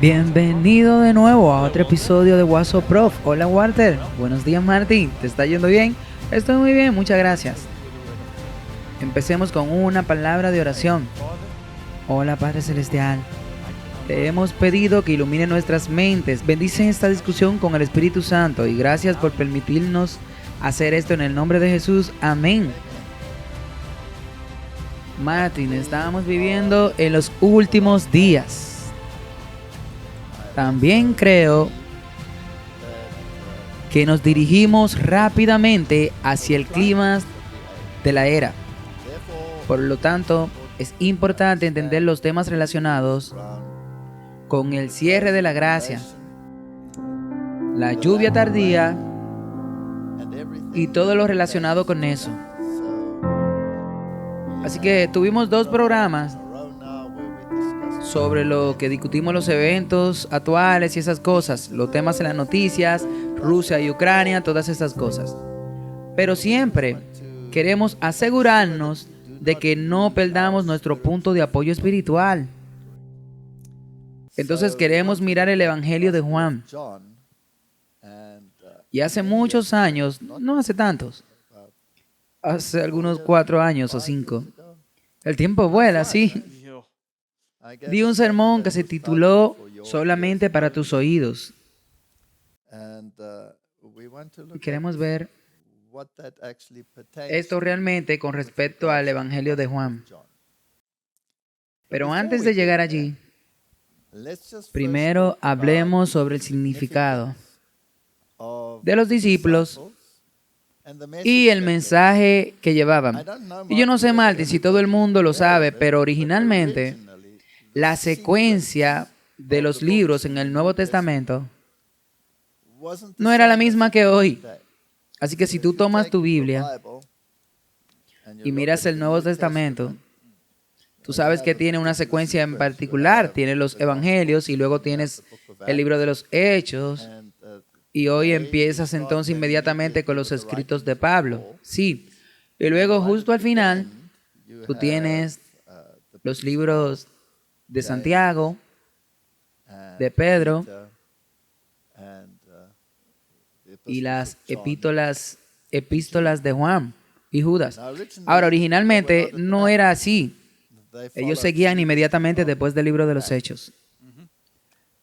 Bienvenido de nuevo a otro episodio de WhatsApp Prof. Hola Walter, buenos días Martín, ¿te está yendo bien? Estoy muy bien, muchas gracias. Empecemos con una palabra de oración. Hola Padre Celestial, te hemos pedido que ilumine nuestras mentes, bendice esta discusión con el Espíritu Santo y gracias por permitirnos hacer esto en el nombre de Jesús, amén. Martín, estábamos viviendo en los últimos días. También creo que nos dirigimos rápidamente hacia el clímax de la era. Por lo tanto, es importante entender los temas relacionados con el cierre de la gracia, la lluvia tardía y todo lo relacionado con eso. Así que tuvimos 2 programas sobre lo que discutimos los eventos actuales y esas cosas, los temas en las noticias, Rusia y Ucrania, todas esas cosas. Pero siempre queremos asegurarnos de que no perdamos nuestro punto de apoyo espiritual. Entonces queremos mirar el Evangelio de Juan. Y hace muchos años, no hace tantos, hace algunos 4 años o 5, el tiempo vuela, sí. Di un sermón que se tituló Solamente para tus oídos. Y queremos ver esto realmente con respecto al Evangelio de Juan. Pero antes de llegar allí, primero hablemos sobre el significado de los discípulos y el mensaje que llevaban. Y yo no sé, Martín, si todo el mundo lo sabe, pero originalmente la secuencia de los libros en el Nuevo Testamento no era la misma que hoy. Así que si tú tomas tu Biblia y miras el Nuevo Testamento, tú sabes que tiene una secuencia en particular. Tiene los Evangelios y luego tienes el libro de los Hechos. Y hoy empiezas entonces inmediatamente con los escritos de Pablo. Sí. Y luego justo al final, tú tienes los libros de Santiago, de Pedro y las epístolas de Juan y Judas. Ahora, originalmente no era así. Ellos seguían inmediatamente después del libro de los Hechos.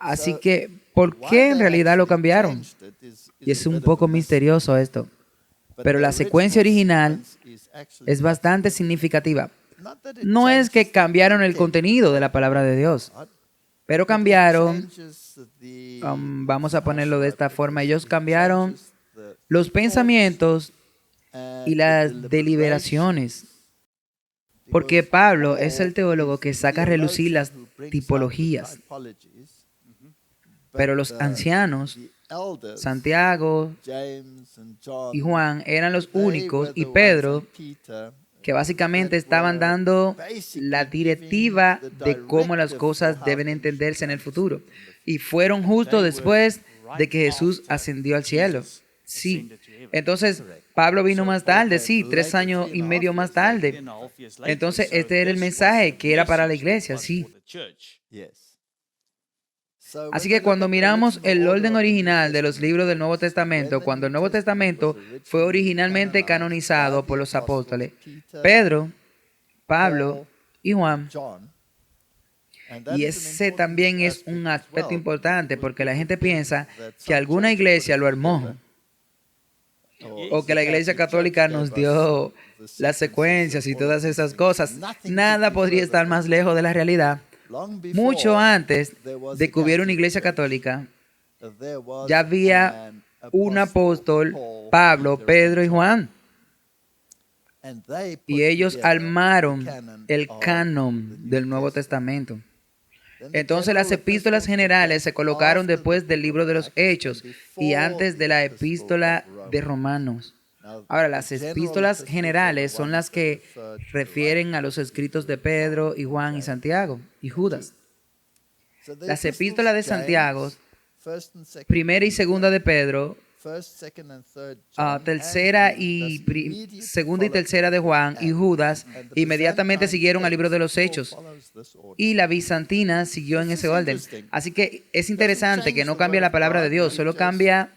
Así que, ¿por qué en realidad lo cambiaron? Y es un poco misterioso esto. Pero la secuencia original es bastante significativa. No es que cambiaron el contenido de la palabra de Dios, pero cambiaron, vamos a ponerlo de esta forma, ellos cambiaron los pensamientos y las deliberaciones. Porque Pablo es el teólogo que saca a relucir las tipologías. Pero los ancianos, Santiago y Juan, eran los únicos, y Pedro, que básicamente estaban dando la directiva de cómo las cosas deben entenderse en el futuro. Y fueron justo después de que Jesús ascendió al cielo. Sí. Entonces, Pablo vino más tarde, sí, 3 años y medio más tarde. Entonces, este era el mensaje que era para la iglesia, sí. Así que cuando miramos el orden original de los libros del Nuevo Testamento, cuando el Nuevo Testamento fue originalmente canonizado por los apóstoles, Pedro, Pablo y Juan, y ese también es un aspecto importante porque la gente piensa que alguna iglesia lo armó o que la iglesia católica nos dio las secuencias y todas esas cosas. Nada podría estar más lejos de la realidad. Mucho antes de que hubiera una iglesia católica, ya había un apóstol, Pablo, Pedro y Juan. Y ellos armaron el canon del Nuevo Testamento. Entonces las epístolas generales se colocaron después del libro de los Hechos y antes de la epístola de Romanos. Ahora, las epístolas generales son las que refieren a los escritos de Pedro y Juan y Santiago y Judas. Las epístolas de Santiago, primera y segunda de Pedro, segunda y tercera de Juan y Judas inmediatamente siguieron al libro de los Hechos. Y la bizantina siguió en ese orden. Así que es interesante que no cambia la palabra de Dios, solo cambia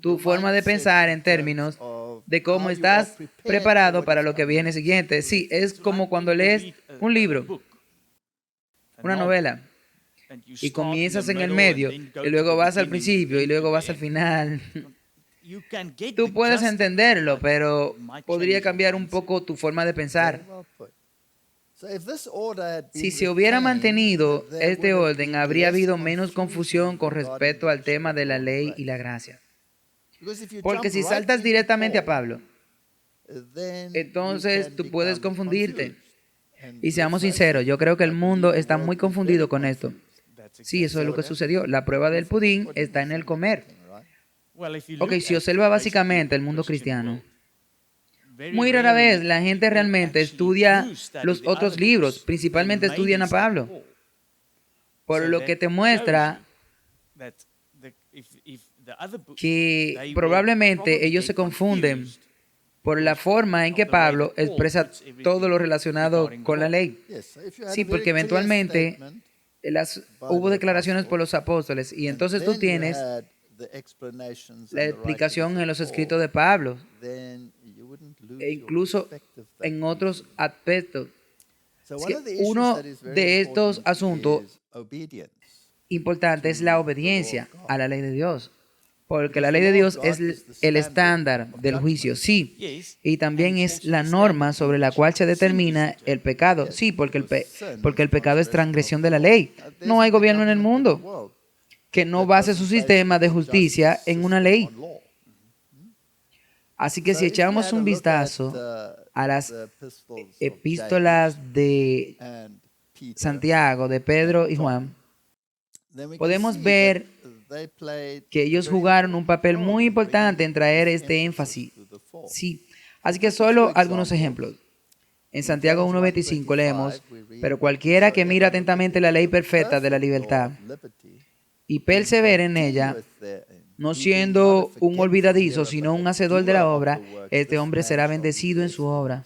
tu forma de pensar en términos de cómo estás preparado para lo que viene siguiente. Sí, es como cuando lees un libro, una novela, y comienzas en el medio, y luego vas al principio, y luego vas al final. Tú puedes entenderlo, pero podría cambiar un poco tu forma de pensar. Si se hubiera mantenido este orden, habría habido menos confusión con respecto al tema de la ley y la gracia. Porque si saltas directamente a Pablo, entonces tú puedes confundirte. Y seamos sinceros, yo creo que el mundo está muy confundido con esto. Sí, eso es lo que sucedió. La prueba del pudín está en el comer. Ok, si observa básicamente el mundo cristiano, muy rara vez la gente realmente estudia los otros libros, principalmente estudian a Pablo. Por lo que te muestra que probablemente ellos se confunden por la forma en que Pablo expresa todo lo relacionado con la ley. Sí, porque eventualmente hubo declaraciones por los apóstoles y entonces tú tienes la explicación en los escritos de Pablo e incluso en otros aspectos. Uno de estos asuntos importantes es la obediencia a la ley de Dios. Porque la ley de Dios es el estándar del juicio, sí. Y también es la norma sobre la cual se determina el pecado. Sí, porque el pecado es transgresión de la ley. No hay gobierno en el mundo que no base su sistema de justicia en una ley. Así que si echamos un vistazo a las epístolas de Santiago, de Pedro y Juan, podemos ver que ellos jugaron un papel muy importante en traer este énfasis. Sí. Así que solo algunos ejemplos. En Santiago 1:25 leemos, pero cualquiera que mira atentamente la ley perfecta de la libertad y persevere en ella, no siendo un olvidadizo, sino un hacedor de la obra, este hombre será bendecido en su obra.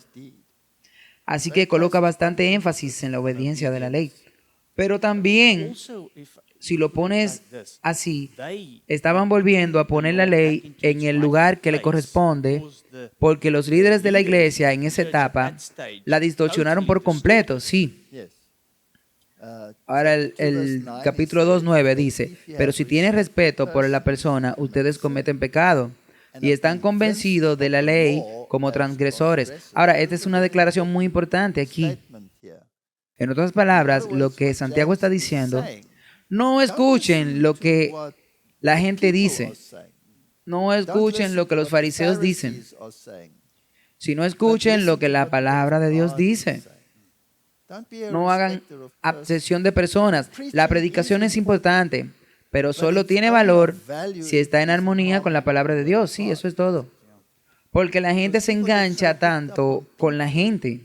Así que coloca bastante énfasis en la obediencia de la ley. Pero también, si lo pones así, estaban volviendo a poner la ley en el lugar que le corresponde, porque los líderes de la iglesia en esa etapa la distorsionaron por completo, sí. Ahora el capítulo 2:9 dice, pero si tienen respeto por la persona, ustedes cometen pecado y están convencidos de la ley como transgresores. Ahora, esta es una declaración muy importante aquí. En otras palabras, lo que Santiago está diciendo, no escuchen lo que la gente dice, no escuchen lo que los fariseos dicen, sino escuchen lo que la palabra de Dios dice. No hagan acepción de personas. La predicación es importante, pero solo tiene valor si está en armonía con la palabra de Dios. Sí, eso es todo. Porque la gente se engancha tanto con la gente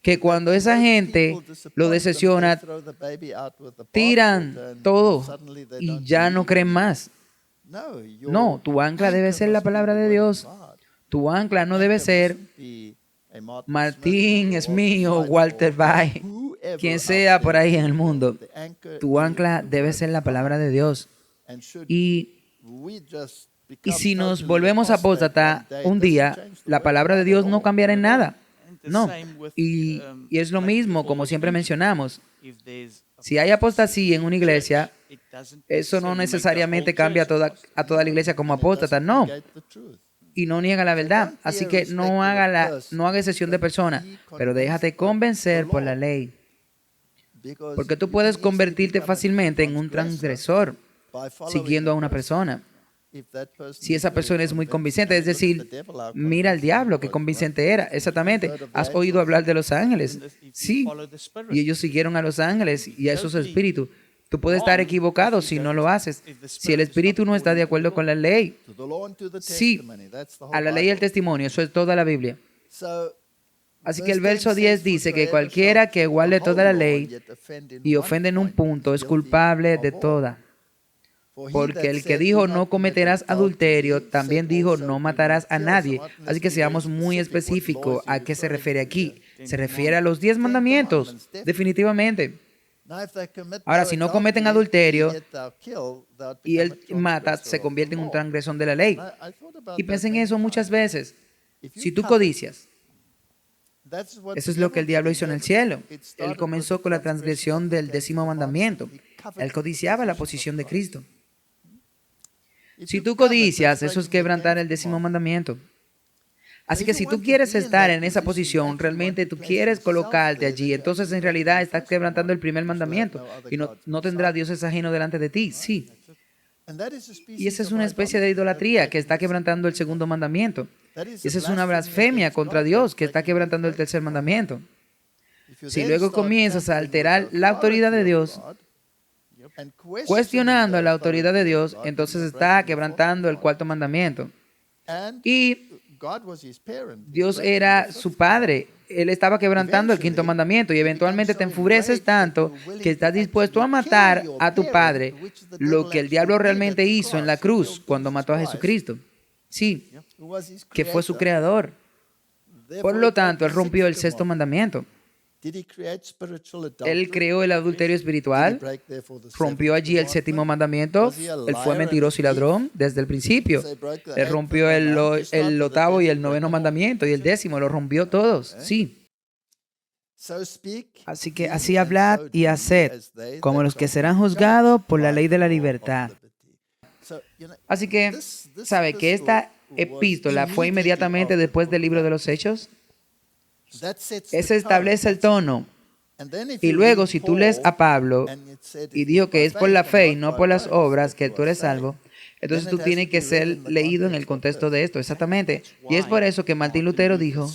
que cuando esa gente lo decepciona, tiran todo y ya no creen más. No, tu ancla debe ser la palabra de Dios. Tu ancla no debe ser Martín Smith o Walter Bay, quien sea por ahí en el mundo. Tu ancla debe ser la palabra de Dios. Y si nos volvemos apóstata un día, la palabra de Dios no cambiará en nada. No. Y es lo mismo, como siempre mencionamos. Si hay apostasía en una iglesia, eso no necesariamente cambia a toda la iglesia como apóstata, no. Y no niega la verdad. Así que no haga excepción de personas, pero déjate convencer por la ley. Porque tú puedes convertirte fácilmente en un transgresor siguiendo a una persona. Si esa persona es muy convincente, es decir, mira al diablo, qué convincente era. Exactamente. ¿Has oído hablar de los ángeles? Sí. Y ellos siguieron a los ángeles y a esos espíritus. Tú puedes estar equivocado si no lo haces. Si el espíritu no está de acuerdo con la ley, sí, a la ley y al testimonio, eso es toda la Biblia. Así que el verso 10 dice que cualquiera que guarde toda la ley y ofende en un punto es culpable de toda. Porque el que dijo no cometerás adulterio, también dijo no matarás a nadie. Así que seamos muy específicos a qué se refiere aquí. Se refiere a los 10 mandamientos, definitivamente. Ahora, si no cometen adulterio y él mata, se convierte en un transgresor de la ley. Y pensé en eso muchas veces. Si tú codicias, eso es lo que el diablo hizo en el cielo. Él comenzó con la transgresión del 10º mandamiento. Él codiciaba la posición de Cristo. Si tú codicias, eso es quebrantar el 10º mandamiento. Así que si tú quieres estar en esa posición, realmente tú quieres colocarte allí, entonces en realidad estás quebrantando el primer mandamiento y no tendrá dioses ajenos delante de ti. Sí. Y esa es una especie de idolatría que está quebrantando el 2º mandamiento. Y esa es una blasfemia contra Dios que está quebrantando el 3er mandamiento. Si luego comienzas a alterar la autoridad de Dios, cuestionando la autoridad de Dios, entonces está quebrantando el 4º mandamiento. Y Dios era su padre. Él estaba quebrantando el 5º mandamiento y eventualmente te enfureces tanto que estás dispuesto a matar a tu padre, lo que el diablo realmente hizo en la cruz cuando mató a Jesucristo. Sí, que fue su creador. Por lo tanto, él rompió el 6º mandamiento. Él creó el adulterio espiritual, rompió allí el 7º mandamiento. Él fue mentiroso y ladrón desde el principio. Él rompió el 8º y el 9º mandamiento y el 10º, lo rompió todos. Sí. Así que así hablad y haced, como los que serán juzgados por la ley de la libertad. Así que, ¿sabe que esta epístola fue inmediatamente después del libro de los Hechos? Ese establece el tono. Y luego, si tú lees a Pablo y dijo que es por la fe y no por las obras que tú eres salvo, entonces tú tienes que ser leído en el contexto de esto, exactamente. Y es por eso que Martín Lutero dijo,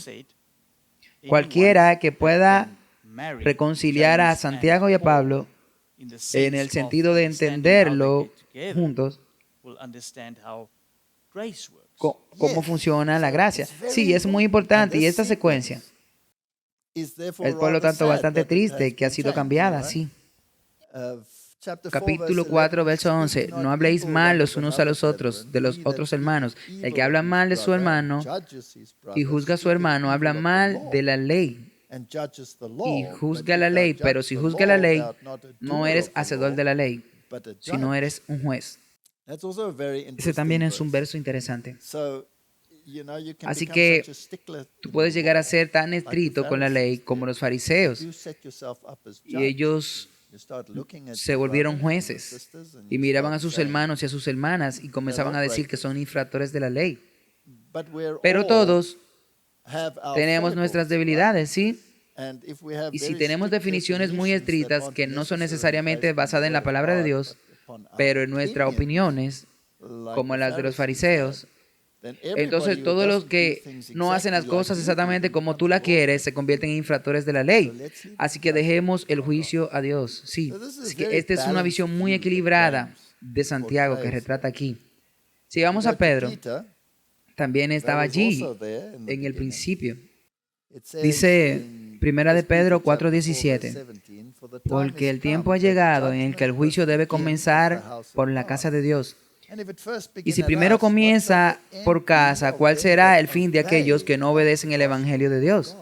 cualquiera que pueda reconciliar a Santiago y a Pablo en el sentido de entenderlo juntos, cómo funciona la gracia. Sí, es muy importante. Y esta secuencia es por lo tanto bastante triste que ha sido cambiada, sí. Capítulo 4, verso 11. No habléis mal los unos a los otros de los otros hermanos. El que habla mal de su hermano y juzga a su hermano, habla mal de la ley y juzga la ley. Pero si juzga la ley, no eres hacedor de la ley, sino eres un juez. Ese también es un verso interesante. Así que tú puedes llegar a ser tan estricto con la ley como los fariseos. Y ellos se volvieron jueces y miraban a sus hermanos y a sus hermanas y comenzaban a decir que son infractores de la ley. Pero todos tenemos nuestras debilidades, ¿sí? Y si tenemos definiciones muy estrictas que no son necesariamente basadas en la palabra de Dios, pero en nuestras opiniones, como las de los fariseos, entonces todos los que no hacen las cosas exactamente como tú la quieres se convierten en infractores de la ley. Así que dejemos el juicio a Dios. Sí. Así que esta es una visión muy equilibrada de Santiago que retrata aquí. Si vamos a Pedro, también estaba allí en el principio. Dice Primera de Pedro 4:17, porque el tiempo ha llegado en el que el juicio debe comenzar por la casa de Dios. Y si primero comienza por casa, ¿cuál será el fin de aquellos que no obedecen el Evangelio de Dios?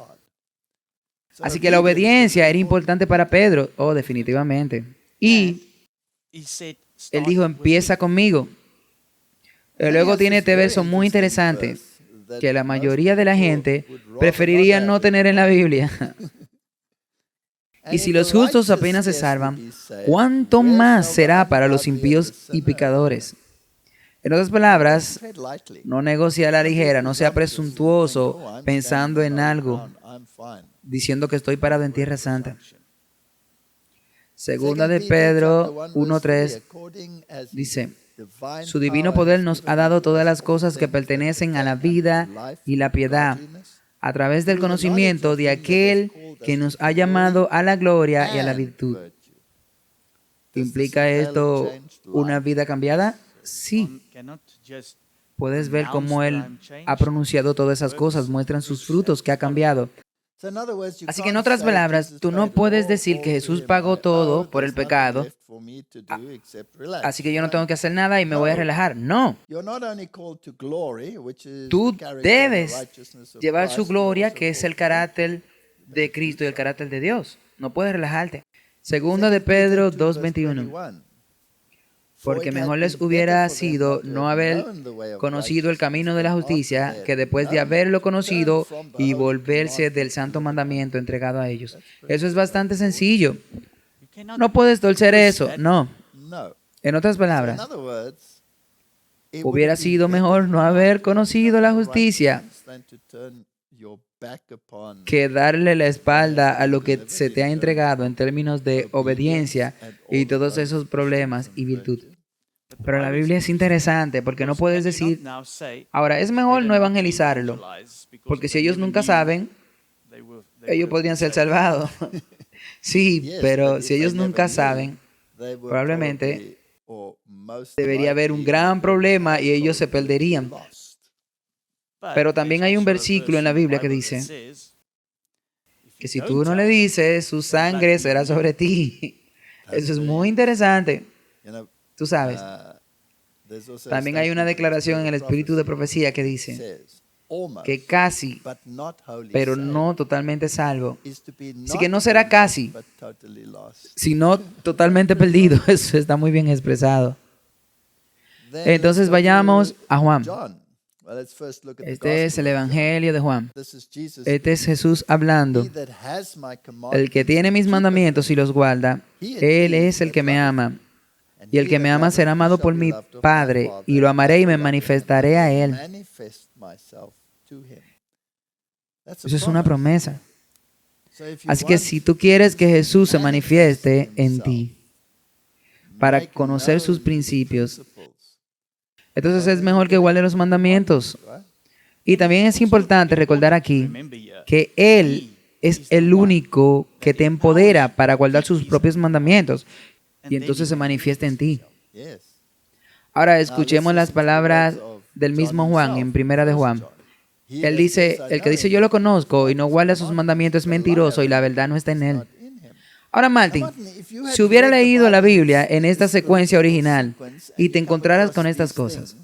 Así que la obediencia era importante para Pedro. Oh, definitivamente. Y él dijo, empieza conmigo. Luego tiene este verso muy interesante, que la mayoría de la gente preferiría no tener en la Biblia. Y si los justos apenas se salvan, ¿cuánto más será para los impíos y pecadores? En otras palabras, no negocie a la ligera, no sea presuntuoso pensando en algo, diciendo que estoy parado en tierra santa. Segunda de Pedro 1:3 dice, su divino poder nos ha dado todas las cosas que pertenecen a la vida y la piedad, a través del conocimiento de aquel que nos ha llamado a la gloria y a la virtud. ¿Implica esto una vida cambiada? Sí. Puedes ver cómo Él ha pronunciado todas esas cosas, muestran sus frutos, que ha cambiado. Así que en otras palabras, tú no puedes decir que Jesús pagó todo por el pecado, así que yo no tengo que hacer nada y me voy a relajar. No. Tú debes llevar su gloria, que es el carácter de Cristo y el carácter de Dios. No puedes relajarte. Segunda de Pedro 2:21. Porque mejor les hubiera sido no haber conocido el camino de la justicia que después de haberlo conocido y volverse del santo mandamiento entregado a ellos. Eso es bastante sencillo. No puedes torcer eso, no. En otras palabras, hubiera sido mejor no haber conocido la justicia que darle la espalda a lo que se te ha entregado en términos de obediencia y todos esos problemas y virtud. Pero la Biblia es interesante porque no puedes decir, ahora es mejor no evangelizarlo, porque si ellos nunca saben, ellos podrían ser salvados. Sí, pero si ellos nunca saben, probablemente debería haber un gran problema y ellos se perderían. Pero también hay un versículo en la Biblia que dice que si tú no le dices, su sangre será sobre ti. Eso es muy interesante. Tú sabes. También hay una declaración en el espíritu de profecía que dice que casi, pero no totalmente salvo. Así que no será casi, sino totalmente perdido. Eso está muy bien expresado. Entonces vayamos a Juan. Este es el Evangelio de Juan. Este es Jesús hablando. El que tiene mis mandamientos y los guarda, él es el que me ama. Y el que me ama será amado por mi Padre, y lo amaré y me manifestaré a él. Eso es una promesa. Así que si tú quieres que Jesús se manifieste en ti para conocer sus principios, entonces es mejor que guarde los mandamientos. Y también es importante recordar aquí que Él es el único que te empodera para guardar sus propios mandamientos y entonces se manifiesta en ti. Ahora escuchemos las palabras del mismo Juan en Primera de Juan. Él dice, el que dice yo lo conozco y no guarda sus mandamientos es mentiroso y la verdad no está en él. Ahora, Martin, si hubiera leído la Biblia en esta secuencia original y te encontraras con estas cosas,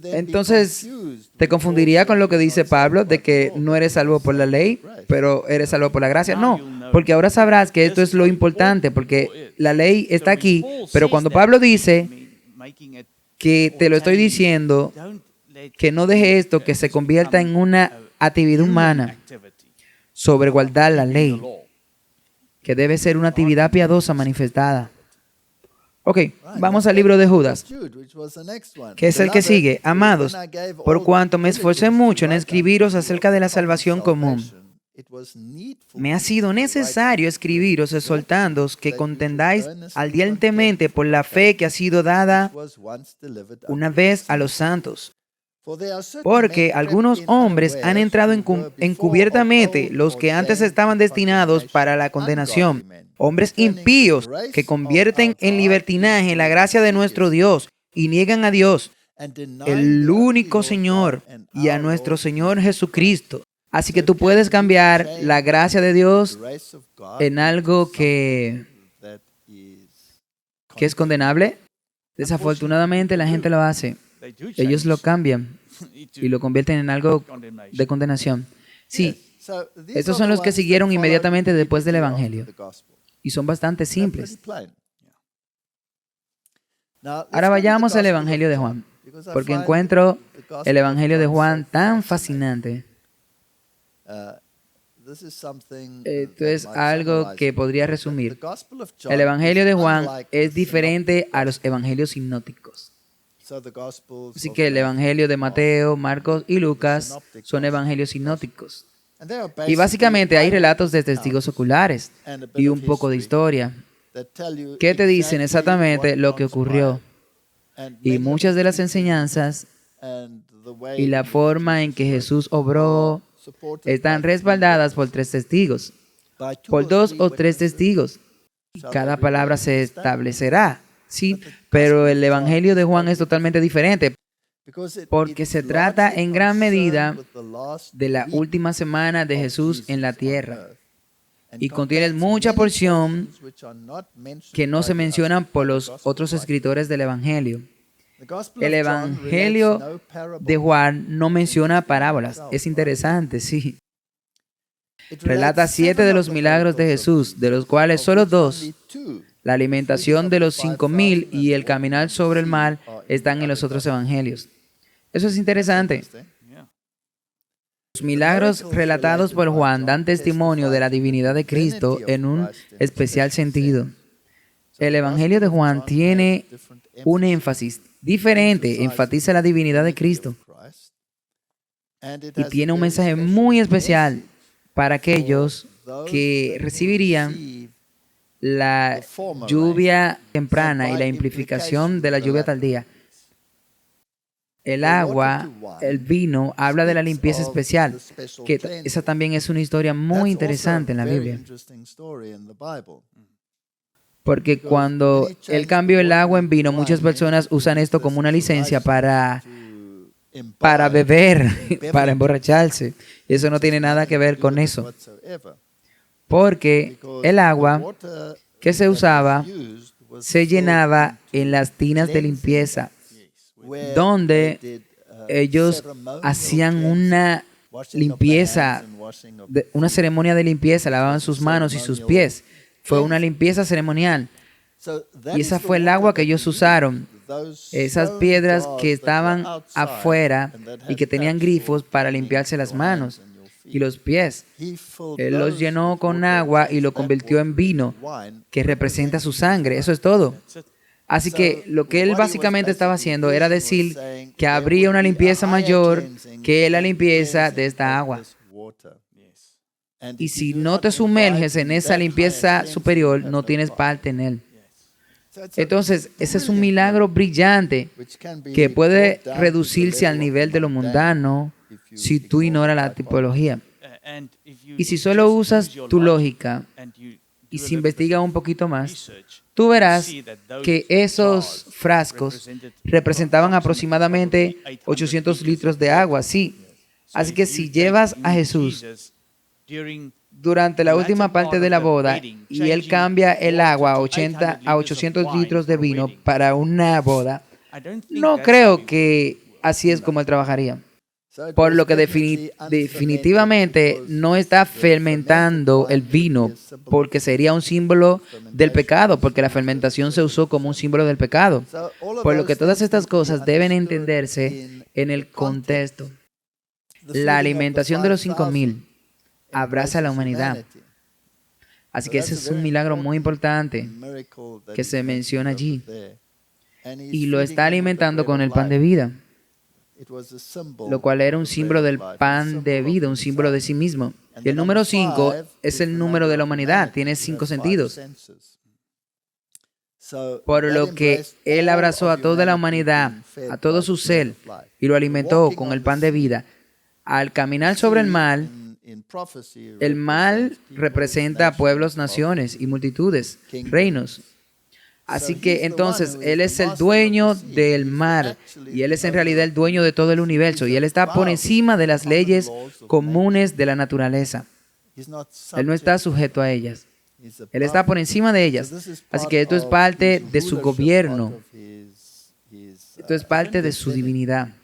entonces te confundiría con lo que dice Pablo de que no eres salvo por la ley, pero eres salvo por la gracia. No, porque ahora sabrás que esto es lo importante, porque la ley está aquí, pero cuando Pablo dice que te lo estoy diciendo, que no deje esto que se convierta en una actividad humana sobre guardar la ley, que debe ser una actividad piadosa manifestada. Ok, vamos al libro de Judas, que es el que sigue. Amados, por cuanto me esforcé mucho en escribiros acerca de la salvación común, me ha sido necesario escribiros exhortándoos que contendáis ardientemente por la fe que ha sido dada una vez a los santos. Porque algunos hombres han entrado encubiertamente, los que antes estaban destinados para la condenación, hombres impíos que convierten en libertinaje la gracia de nuestro Dios y niegan a Dios, el único Señor, y a nuestro Señor Jesucristo. Así que tú puedes cambiar la gracia de Dios en algo que es condenable. Desafortunadamente la gente lo hace. Ellos lo cambian y lo convierten en algo de condenación. Sí, estos son los que siguieron inmediatamente después del Evangelio. Y son bastante simples. Ahora vayamos al Evangelio de Juan, porque encuentro el Evangelio de Juan tan fascinante. Esto es algo que podría resumir. El Evangelio de Juan es diferente a los evangelios sinópticos. Así que el Evangelio de Mateo, Marcos y Lucas son evangelios sinópticos. Y básicamente hay relatos de testigos oculares y un poco de historia que te dicen exactamente lo que ocurrió. Y muchas de las enseñanzas y la forma en que Jesús obró están respaldadas por 3 testigos, por 2 o 3 testigos. Cada palabra se establecerá, sí, pero el Evangelio de Juan es totalmente diferente, porque se trata en gran medida de la última semana de Jesús en la tierra y contiene mucha porción que no se mencionan por los otros escritores del Evangelio. El Evangelio de Juan no menciona parábolas. Es interesante, sí. Relata 7 de los milagros de Jesús, de los cuales solo 2, la alimentación de los 5,000 y el caminar sobre el mar, están en los otros evangelios. Eso es interesante. Los milagros relatados por Juan dan testimonio de la divinidad de Cristo en un especial sentido. El Evangelio de Juan tiene un énfasis diferente, enfatiza la divinidad de Cristo y tiene un mensaje muy especial para aquellos que recibirían la lluvia temprana y la amplificación de la lluvia tardía. El agua, el vino, habla de la limpieza especial, que esa también es una historia muy interesante en la Biblia. Porque cuando Él cambió el agua en vino, muchas personas usan esto como una licencia para beber, para emborracharse. Eso no tiene nada que ver con eso. Porque el agua que se usaba se llenaba en las tinas de limpieza, donde ellos hacían una limpieza, una ceremonia de limpieza, lavaban sus manos y sus pies. Fue una limpieza ceremonial. Y esa fue el agua que ellos usaron. Esas piedras que estaban afuera y que tenían grifos para limpiarse las manos y los pies. Él los llenó con agua y lo convirtió en vino, que representa su sangre. Eso es todo. Así que lo que él básicamente estaba haciendo era decir que habría una limpieza mayor que la limpieza de esta agua. Y si no te sumerges en esa limpieza superior, no tienes parte en él. Entonces, ese es un milagro brillante que puede reducirse al nivel de lo mundano si tú ignoras la tipología. Y si solo usas tu lógica y si investigas un poquito más, tú verás que esos frascos representaban aproximadamente 800 litros de agua, sí. Así que si llevas a Jesús durante la última parte de la boda y él cambia el agua a 800 litros de vino para una boda, no creo que así es como él trabajaría. Por lo que definitivamente no está fermentando el vino, porque sería un símbolo del pecado, porque la fermentación se usó como un símbolo del pecado. Por lo que todas estas cosas deben entenderse en el contexto. La alimentación de los 5,000 abraza a la humanidad. Así que ese es un milagro muy importante que se menciona allí. Y lo está alimentando con el pan de vida, lo cual era un símbolo del pan de vida, un símbolo de sí mismo. Y el número 5 es el número de la humanidad, tiene 5 sentidos. Por lo que Él abrazó a toda la humanidad, a todo su ser, y lo alimentó con el pan de vida. Al caminar sobre el mar representa a pueblos, naciones y multitudes, reinos. Así que entonces Él es el dueño del mar y Él es en realidad el dueño de todo el universo y Él está por encima de las leyes comunes de la naturaleza. Él no está sujeto a ellas. Él está por encima de ellas. Así que esto es parte de su gobierno. Esto es parte de su divinidad.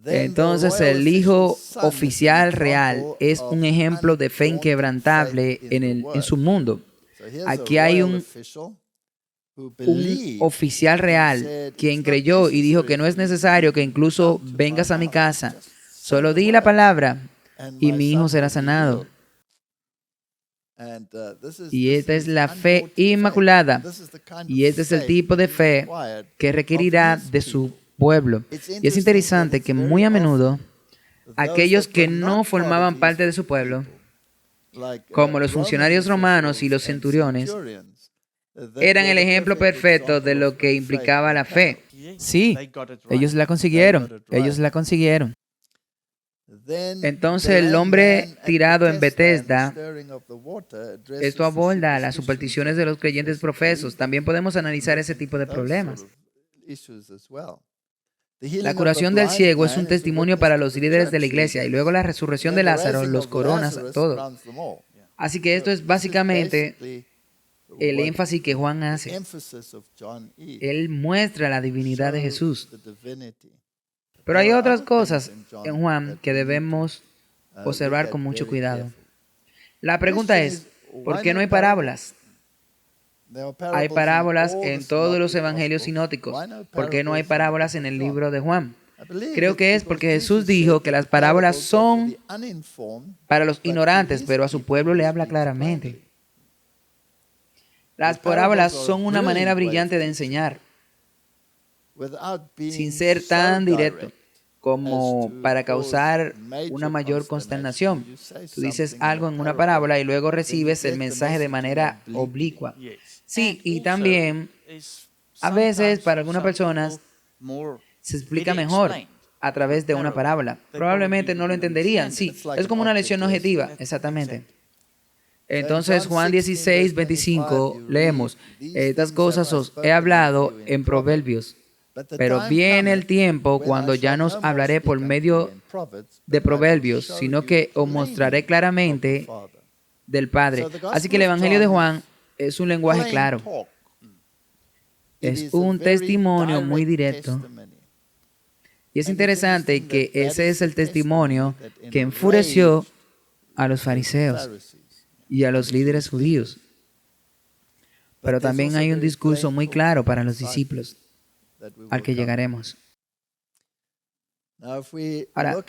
Entonces el Hijo oficial real es un ejemplo de fe inquebrantable en su mundo. Aquí hay un oficial real quien creyó y dijo que no es necesario que incluso vengas a mi casa. Solo di la palabra y mi hijo será sanado. Y esta es la fe inmaculada. Y este es el tipo de fe que requerirá de su pueblo. Y es interesante que muy a menudo aquellos que no formaban parte de su pueblo, como los funcionarios romanos y los centuriones, eran el ejemplo perfecto de lo que implicaba la fe. Sí, ellos la consiguieron. Entonces el hombre tirado en Bethesda, esto aborda las supersticiones de los creyentes profesos. También podemos analizar ese tipo de problemas. La curación del ciego es un testimonio para los líderes de la iglesia y luego la resurrección de Lázaro los coronas a todos. Así que esto es básicamente el énfasis que Juan hace. Él muestra la divinidad de Jesús. Pero hay otras cosas en Juan que debemos observar con mucho cuidado. La pregunta es, ¿por qué no hay parábolas? Hay parábolas en todos los evangelios sinópticos. ¿Por qué no hay parábolas en el libro de Juan? Creo que es porque Jesús dijo que las parábolas son para los ignorantes, pero a su pueblo le habla claramente. Las parábolas son una manera brillante de enseñar, sin ser tan directo como para causar una mayor consternación. Tú dices algo en una parábola y luego recibes el mensaje de manera oblicua. Sí, y también a veces para algunas personas se explica mejor a través de una parábola. Probablemente no lo entenderían. Sí, es como una lección objetiva, exactamente. Entonces, Juan 16, 25, leemos, estas cosas os he hablado en proverbios, pero viene el tiempo cuando ya no os hablaré por medio de proverbios, sino que os mostraré claramente del Padre. Así que el Evangelio de Juan es un lenguaje claro. Es un testimonio muy directo. Y es interesante que ese es el testimonio que enfureció a los fariseos y a los líderes judíos. Pero también hay un discurso muy claro para los discípulos, al que llegaremos. Ahora,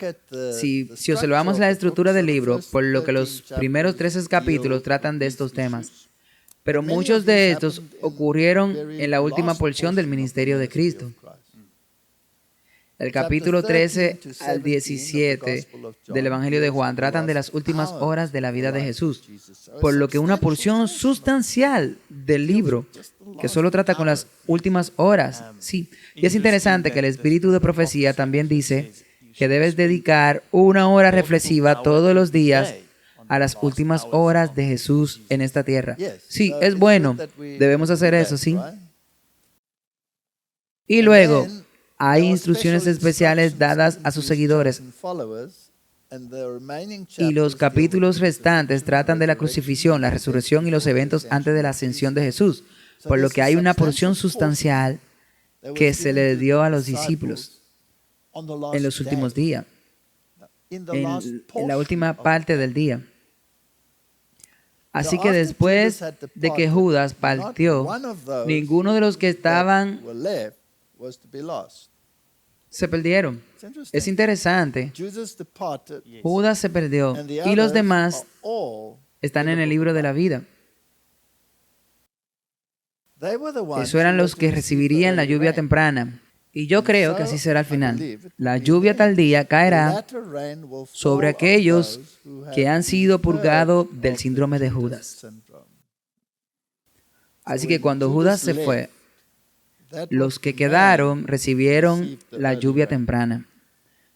si observamos la estructura del libro, por lo que los primeros 13 capítulos tratan de estos temas, pero muchos de estos ocurrieron en la última porción del ministerio de Cristo. El capítulo 13 al 17 del Evangelio de Juan tratan de las últimas horas de la vida de Jesús, por lo que una porción sustancial del libro, que solo trata con las últimas horas, sí. Y es interesante que el espíritu de profecía también dice que debes dedicar una hora reflexiva todos los días a las últimas horas de Jesús en esta tierra. Sí, es bueno, debemos hacer eso, sí. Y luego hay instrucciones especiales dadas a sus seguidores. Y los capítulos restantes tratan de la crucifixión, la resurrección y los eventos antes de la ascensión de Jesús, por lo que hay una porción sustancial que se le dio a los discípulos en los últimos días, en la última parte del día. Así que después de que Judas partió, ninguno de los que estaban se perdieron. Es interesante. Judas se perdió y los demás están en el libro de la vida. Esos eran los que recibirían la lluvia temprana. Y yo creo que así será al final. La lluvia tardía caerá sobre aquellos que han sido purgados del síndrome de Judas. Así que cuando Judas se fue, los que quedaron recibieron la lluvia temprana.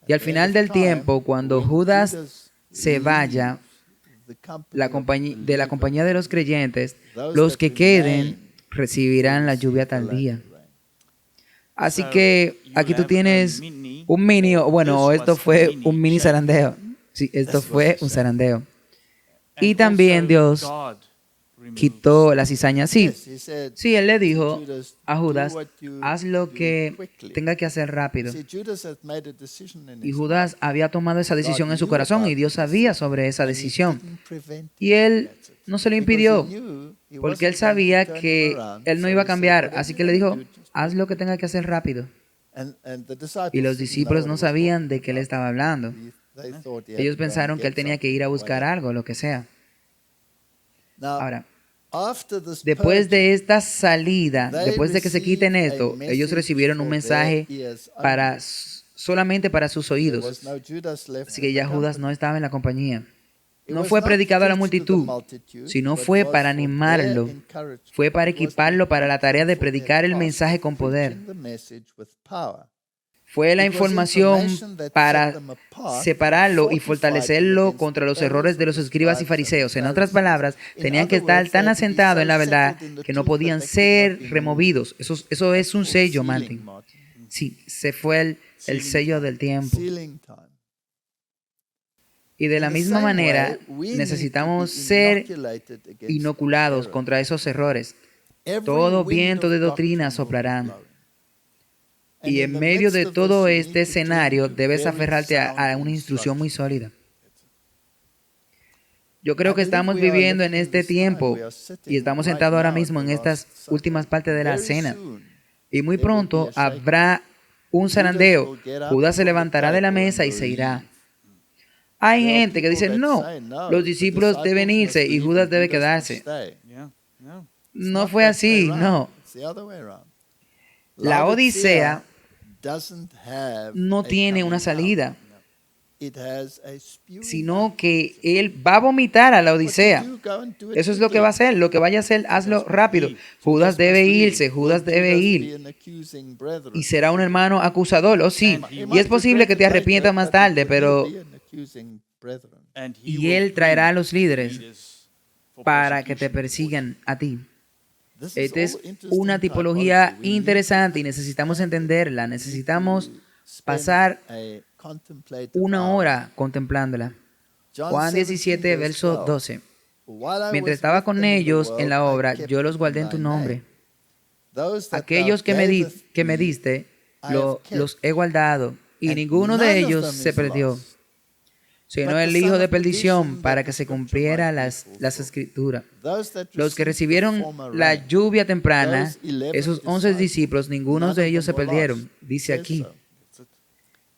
Y al final del tiempo, cuando Judas se vaya de la compañía de los creyentes, los que queden recibirán la lluvia tardía. Así que aquí tú tienes un mini, bueno, esto fue un mini zarandeo. Sí, esto fue un zarandeo. Y también Dios quitó la cizaña. Sí, Él le dijo a Judas, haz lo que tenga que hacer rápido. Y Judas había tomado esa decisión en su corazón y Dios sabía sobre esa decisión. Y Él no se lo impidió, porque Él sabía que Él no iba a cambiar. Así que le dijo, haz lo que tenga que hacer rápido. Y los discípulos no sabían de qué Él estaba hablando. Ellos pensaron que Él tenía que ir a buscar algo, lo que sea. Ahora, después de esta salida, después de que se quiten esto, ellos recibieron un mensaje solamente para sus oídos. Así que ya Judas no estaba en la compañía. No fue predicado a la multitud, sino fue para animarlo. Fue para equiparlo para la tarea de predicar el mensaje con poder. Fue la información para separarlo y fortalecerlo contra los errores de los escribas y fariseos. En otras palabras, tenían que estar tan asentados en la verdad que no podían ser removidos. Eso es un sello, Martin. Sí, se fue el sello del tiempo. Y de la misma manera, necesitamos ser inoculados contra esos errores. Todo viento de doctrina soplará. Y en medio de todo este escenario, debes aferrarte a una instrucción muy sólida. Yo creo que estamos viviendo en este tiempo y estamos sentados ahora mismo en estas últimas partes de la cena. Y muy pronto habrá un zarandeo. Judas se levantará de la mesa y se irá. Hay gente que dice, no, los discípulos deben irse y Judas debe quedarse. No fue así, no. La Odisea no tiene una salida, sino que él va a vomitar a la Odisea. Eso es lo que va a hacer. Lo que vaya a hacer, hazlo rápido. Judas debe irse, Judas debe ir. Y será un hermano acusador, oh sí. Y es posible que te arrepientas más tarde, pero... Y él traerá a los líderes para que te persigan a ti. Esta es una tipología interesante y necesitamos entenderla. Necesitamos pasar una hora contemplándola. Juan 17, verso 12. Mientras estaba con ellos en la obra, yo los guardé en tu nombre. Aquellos que me diste, los he guardado, y ninguno de ellos se perdió, sino el hijo de perdición, para que se cumpliera las escrituras. Los que recibieron la lluvia temprana, esos 11 discípulos, ninguno de ellos se perdieron, dice aquí,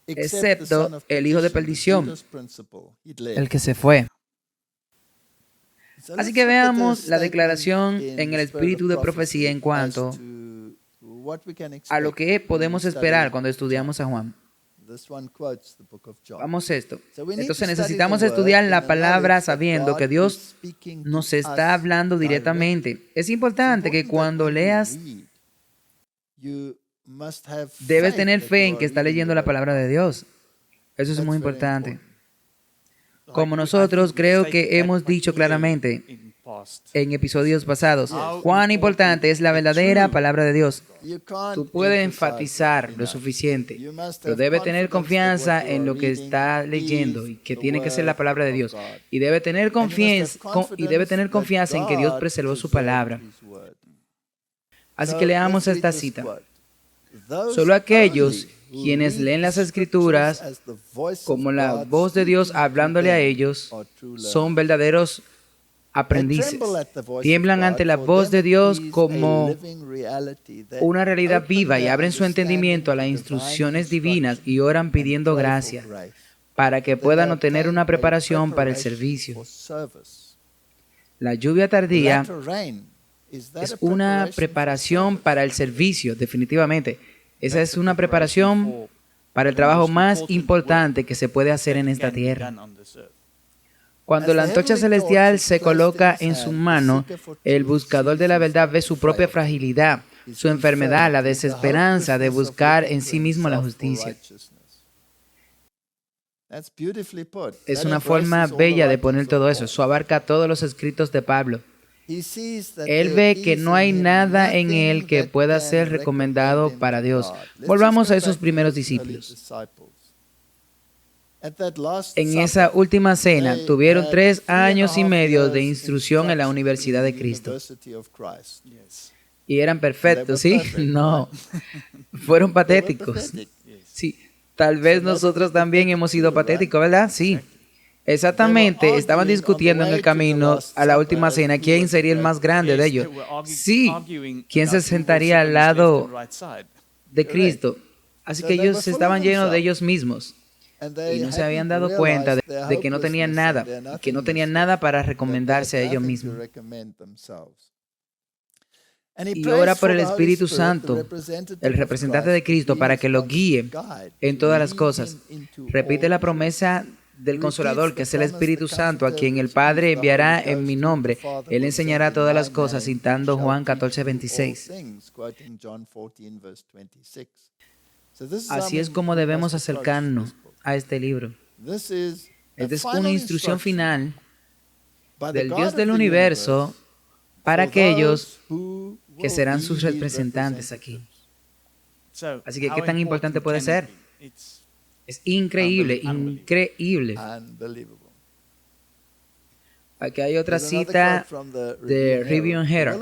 excepto el hijo de perdición, el que se fue. Así que veamos la declaración en el espíritu de profecía en cuanto a lo que podemos esperar cuando estudiamos a Juan. Vamos a esto. Entonces necesitamos estudiar la palabra sabiendo que Dios nos está hablando directamente. Es importante que cuando leas, debes tener fe en que está leyendo la palabra de Dios. Eso es muy importante. Como nosotros creo que hemos dicho claramente en episodios pasados, cuán importante es la verdadera palabra de Dios. Tú puedes enfatizar lo suficiente, pero debe tener confianza en lo que está leyendo y que tiene que ser la palabra de Dios. Y debe tener confianza en que Dios preservó su palabra. Así que leamos esta cita. Solo aquellos quienes leen las Escrituras como la voz de Dios hablándole a ellos son verdaderos aprendices. Tiemblan ante la voz de Dios como una realidad viva y abren su entendimiento a las instrucciones divinas y oran pidiendo gracia para que puedan obtener una preparación para el servicio. La lluvia tardía es una preparación para el servicio, definitivamente. Esa es una preparación para el trabajo más importante que se puede hacer en esta tierra. Cuando la antorcha celestial se coloca en su mano, el buscador de la verdad ve su propia fragilidad, su enfermedad, la desesperanza de buscar en sí mismo la justicia. Es una forma bella de poner todo eso. Eso abarca todos los escritos de Pablo. Él ve que no hay nada en él que pueda ser recomendado para Dios. Volvamos a esos primeros discípulos. En esa última cena tuvieron 3 años y medio de instrucción en la Universidad de Cristo. ¿Y eran perfectos, sí? No. Fueron patéticos. Sí. Tal vez nosotros también hemos sido patéticos, ¿verdad? Sí. Exactamente, estaban discutiendo en el camino a la última cena quién sería el más grande de ellos. Sí, quién se sentaría al lado de Cristo. Así que ellos estaban llenos de ellos mismos y no se habían dado cuenta de que no tenían nada, que no tenían nada para recomendarse a ellos mismos. Y ora por el Espíritu Santo, el representante de Cristo, para que lo guíe en todas las cosas. Repite la promesa del Consolador, que es el Espíritu Santo, a quien el Padre enviará en mi nombre. Él enseñará todas las cosas, citando Juan 14:26. Así es como debemos acercarnos a este libro. Esta es una instrucción final del Dios del universo para aquellos que serán sus representantes aquí. Así que, ¿qué tan importante puede ser? Es increíble, increíble. Aquí hay otra cita de Review and Header.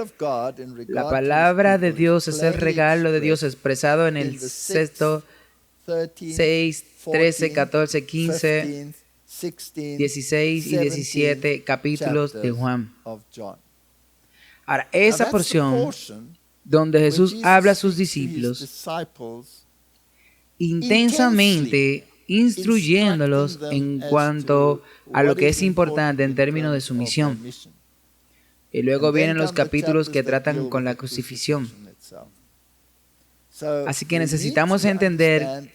La palabra de Dios es el regalo de Dios expresado en el sexto, 6, 13, 14, 15, 16 y 17 capítulos de Juan. Ahora, esa porción donde Jesús habla a sus discípulos intensamente instruyéndolos en cuanto a lo que es importante en términos de su misión. Y luego vienen los capítulos que tratan con la crucifixión. Así que necesitamos entender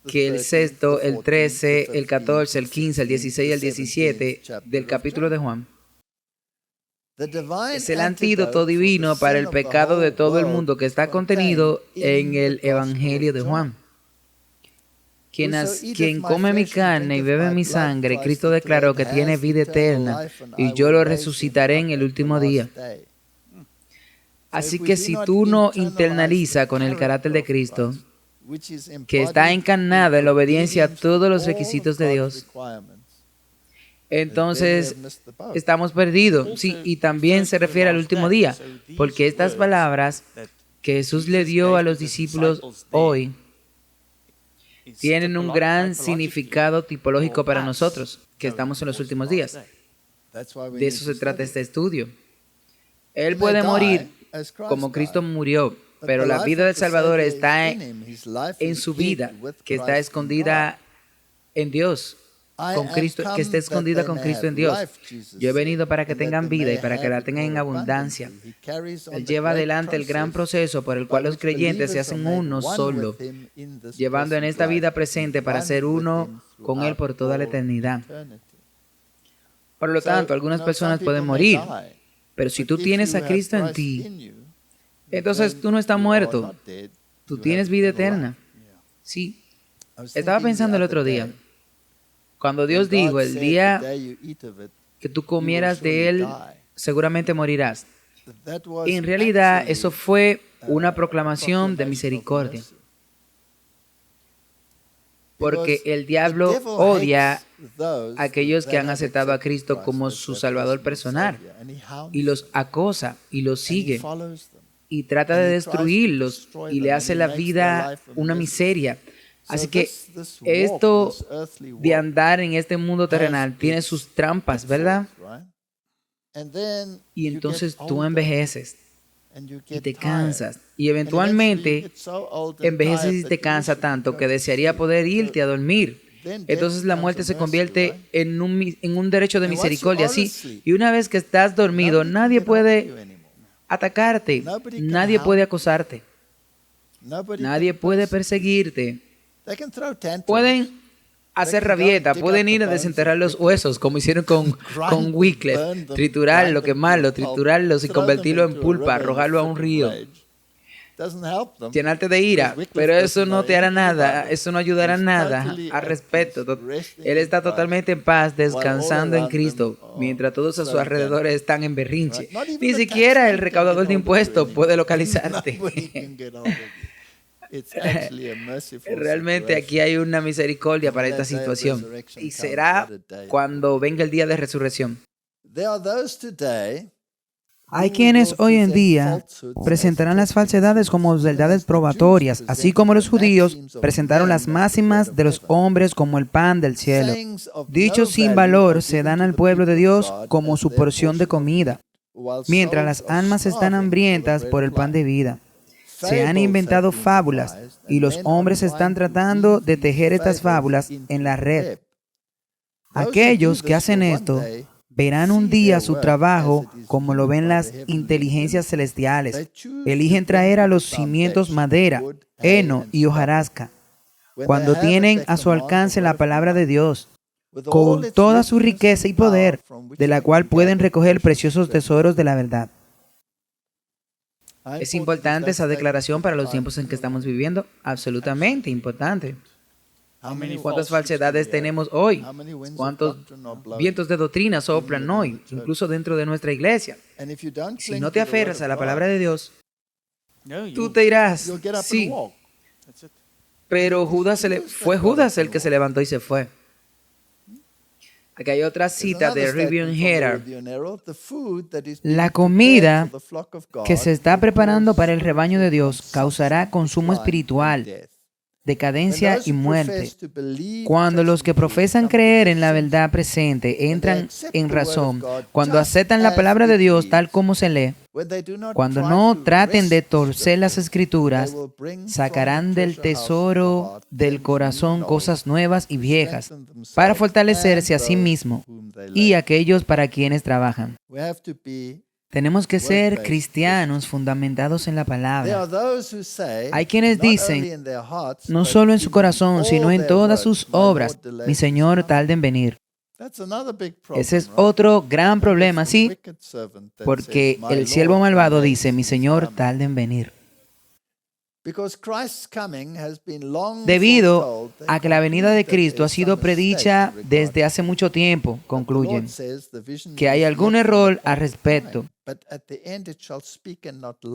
que el sexto, el 13, el 14, el 15, el 16 y el 17 del capítulo de Juan es el antídoto divino para el pecado de todo el mundo que está contenido en el Evangelio de Juan. Quien come mi carne y bebe mi sangre, Cristo declaró que tiene vida eterna y yo lo resucitaré en el último día. Así que si tú no internalizas con el carácter de Cristo, que está encarnado en la obediencia a todos los requisitos de Dios, entonces estamos perdidos. Sí, y también se refiere al último día, porque estas palabras que Jesús le dio a los discípulos hoy tienen un gran significado tipológico para nosotros, que estamos en los últimos días. De eso se trata este estudio. Él puede morir como Cristo murió, pero la vida del Salvador está en su vida, que está escondida en Dios, con Cristo, que está escondida con Cristo en Dios. Yo he venido para que tengan vida y para que la tengan en abundancia. Él lleva adelante el gran proceso por el cual los creyentes se hacen uno solo, llevando en esta vida presente para ser uno con Él por toda la eternidad. Por lo tanto, algunas personas pueden morir, pero si tú tienes a Cristo en ti, entonces tú no estás muerto, tú tienes vida eterna. Sí, estaba pensando el otro día, cuando Dios dijo, el día que tú comieras de él, seguramente morirás. En realidad, eso fue una proclamación de misericordia. Porque el diablo odia a aquellos que han aceptado a Cristo como su Salvador personal y los acosa y los sigue y trata de destruirlos y le hace la vida una miseria. Así que esto de andar en este mundo terrenal tiene sus trampas, ¿verdad? Y entonces tú envejeces y te cansas. Y eventualmente envejeces y te cansas tanto que desearía poder irte a dormir. Entonces la muerte se convierte en un derecho de misericordia. Sí, y una vez que estás dormido, nadie puede atacarte, nadie puede acosarte, nadie puede perseguirte. Pueden hacer rabieta, pueden ir a desenterrar los huesos, como hicieron con Wycliffe, triturarlo, quemarlo, triturarlos y convertirlo en pulpa, arrojarlo a un río, llenarte de ira, pero eso no te hará nada, eso no ayudará nada al respecto. Él está totalmente en paz, descansando en Cristo, mientras todos a su alrededor están en berrinche. Ni siquiera el recaudador de impuestos puede localizarte. Realmente aquí hay una misericordia para esta situación y será cuando venga el día de resurrección. Hay quienes hoy en día presentarán las falsedades como verdades probatorias, así como los judíos presentaron las máximas de los hombres como el pan del cielo. Dichos sin valor se dan al pueblo de Dios como su porción de comida, mientras las almas están hambrientas por el pan de vida. Se han inventado fábulas y los hombres están tratando de tejer estas fábulas en la red. Aquellos que hacen esto verán un día su trabajo como lo ven las inteligencias celestiales. Eligen traer a los cimientos madera, heno y hojarasca, cuando tienen a su alcance la palabra de Dios, con toda su riqueza y poder, de la cual pueden recoger preciosos tesoros de la verdad. ¿Es importante esa declaración para los tiempos en que estamos viviendo? Absolutamente importante. ¿Cuántas falsedades tenemos hoy? ¿Cuántos vientos de doctrina soplan hoy, incluso dentro de nuestra iglesia? Si no te aferras a la palabra de Dios, tú te irás. Sí, Pero fue Judas el que se levantó y se fue. Aquí hay otra cita de Review and Herald. La comida que se está preparando para el rebaño de Dios causará consumo espiritual, decadencia y muerte. Cuando los que profesan creer en la verdad presente entran en razón, cuando aceptan la palabra de Dios tal como se lee, cuando no traten de torcer las escrituras, sacarán del tesoro del corazón cosas nuevas y viejas para fortalecerse a sí mismo y aquellos para quienes trabajan. Tenemos que ser cristianos fundamentados en la palabra. Hay quienes dicen, no solo en su corazón, sino en todas sus obras, mi Señor tarda en venir. Ese es otro gran problema, ¿sí? Porque el siervo malvado dice, mi Señor tarda en venir. Debido a que la venida de Cristo ha sido predicha desde hace mucho tiempo, concluyen, que hay algún error al respecto.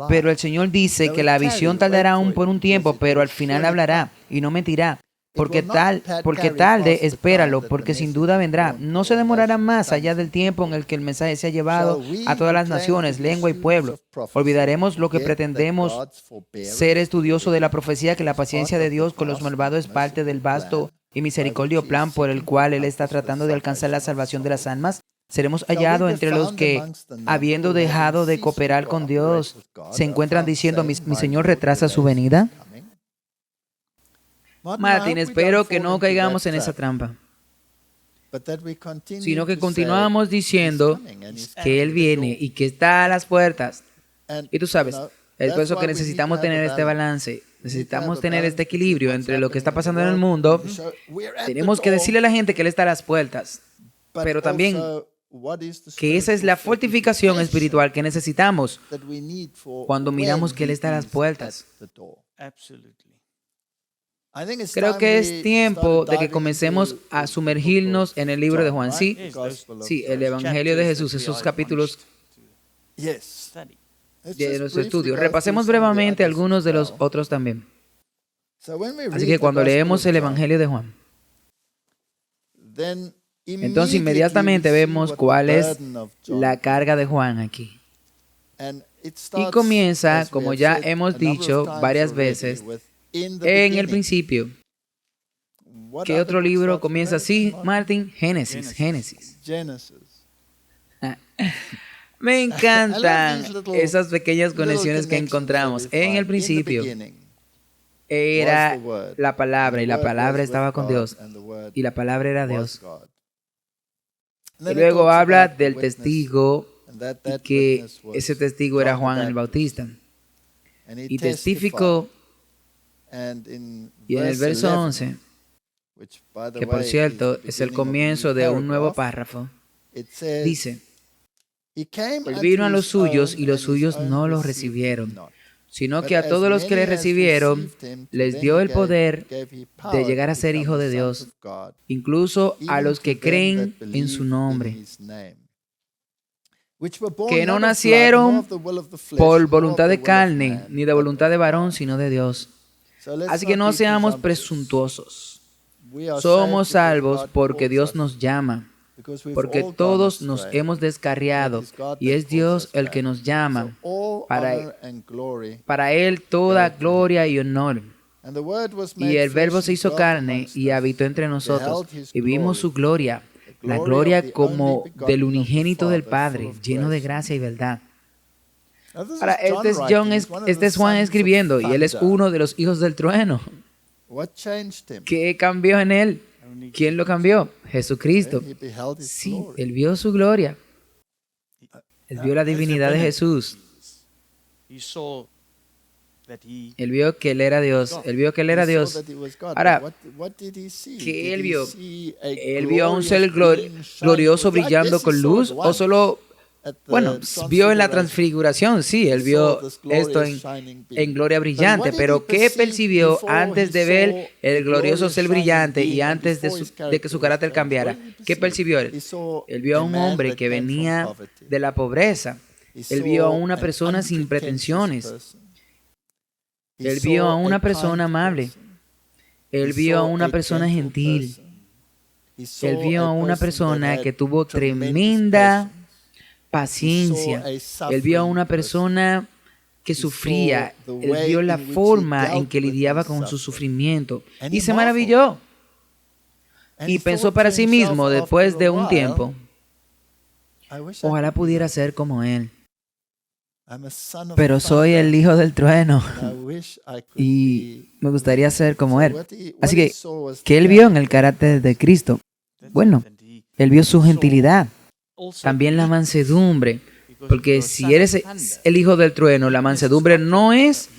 Pero el Señor dice que la visión tardará aún por un tiempo, pero al final hablará y no mentirá. Porque tarde, espéralo, porque sin duda vendrá. No se demorará más allá del tiempo en el que el mensaje se ha llevado a todas las naciones, lengua y pueblo. Olvidaremos lo que pretendemos ser estudioso de la profecía, que la paciencia de Dios con los malvados es parte del vasto y misericordioso plan por el cual Él está tratando de alcanzar la salvación de las almas. Seremos hallados entre los que, habiendo dejado de cooperar con Dios, se encuentran diciendo, mi Señor retrasa su venida. Martín, espero que no caigamos en esa trampa, sino que continuamos diciendo que Él viene y que está a las puertas. Y tú sabes, es por eso que necesitamos tener este balance, necesitamos tener este equilibrio entre lo que está pasando en el mundo. Tenemos que decirle a la gente que Él está a las puertas, pero también que esa es la fortificación espiritual que necesitamos cuando miramos que Él está a las puertas. Creo que es tiempo de que comencemos a sumergirnos en el libro de Juan. Sí, el Evangelio de Jesús, esos capítulos de nuestro estudio. Repasemos brevemente algunos de los otros también. Así que cuando leemos el Evangelio de Juan, entonces inmediatamente vemos cuál es la carga de Juan aquí. Y comienza, como ya hemos dicho varias veces, en el principio. ¿Qué otro libro comienza así, Martín? Génesis. Me encantan esas pequeñas conexiones que encontramos. En el principio era la palabra y la palabra estaba con Dios y la palabra era Dios. Y luego habla del testigo y que ese testigo era Juan el Bautista. Y testificó. Y en el verso 11, que por cierto es el comienzo de un nuevo párrafo, dice, Él vino a los suyos y los suyos no los recibieron, sino que a todos los que le recibieron les dio el poder de llegar a ser hijos de Dios, incluso a los que creen en su nombre, que no nacieron por voluntad de carne, ni de voluntad de varón, sino de Dios. Así que no seamos presuntuosos. Somos salvos porque Dios nos llama, porque todos nos hemos descarriado y es Dios el que nos llama. Para Él toda gloria y honor. Y el Verbo se hizo carne y habitó entre nosotros y vimos su gloria, la gloria como del unigénito del Padre, lleno de gracia y verdad. Ahora, este es Juan escribiendo y él es uno de los hijos del trueno. ¿Qué cambió en él? ¿Quién lo cambió? Jesucristo. Sí, él vio su gloria. Él vio la divinidad de Jesús. Él vio que él era Dios. Él vio que él era Dios. Ahora, ¿qué él vio? ¿Él vio a un ser glorioso brillando con luz o solo... Bueno, vio en la transfiguración, sí, él vio esto en gloria brillante, pero ¿qué percibió antes de ver el glorioso ser brillante y antes de que su carácter cambiara? ¿Qué percibió él? Él vio a un hombre que venía de la pobreza, él vio a una persona sin pretensiones, Él vio a una persona amable. Él vio a una persona gentil. Él vio a una persona que tuvo tremenda paciencia. Él vio a una persona que sufría. Él vio la forma en que lidiaba con su sufrimiento. Y se maravilló. Y pensó para sí mismo, después de un tiempo, ojalá pudiera ser como él. Pero soy el hijo del trueno y me gustaría ser como él. Así que, ¿qué él vio en el carácter de Cristo? Bueno, él vio su gentilidad, también la mansedumbre, porque si eres el hijo del trueno, la mansedumbre no es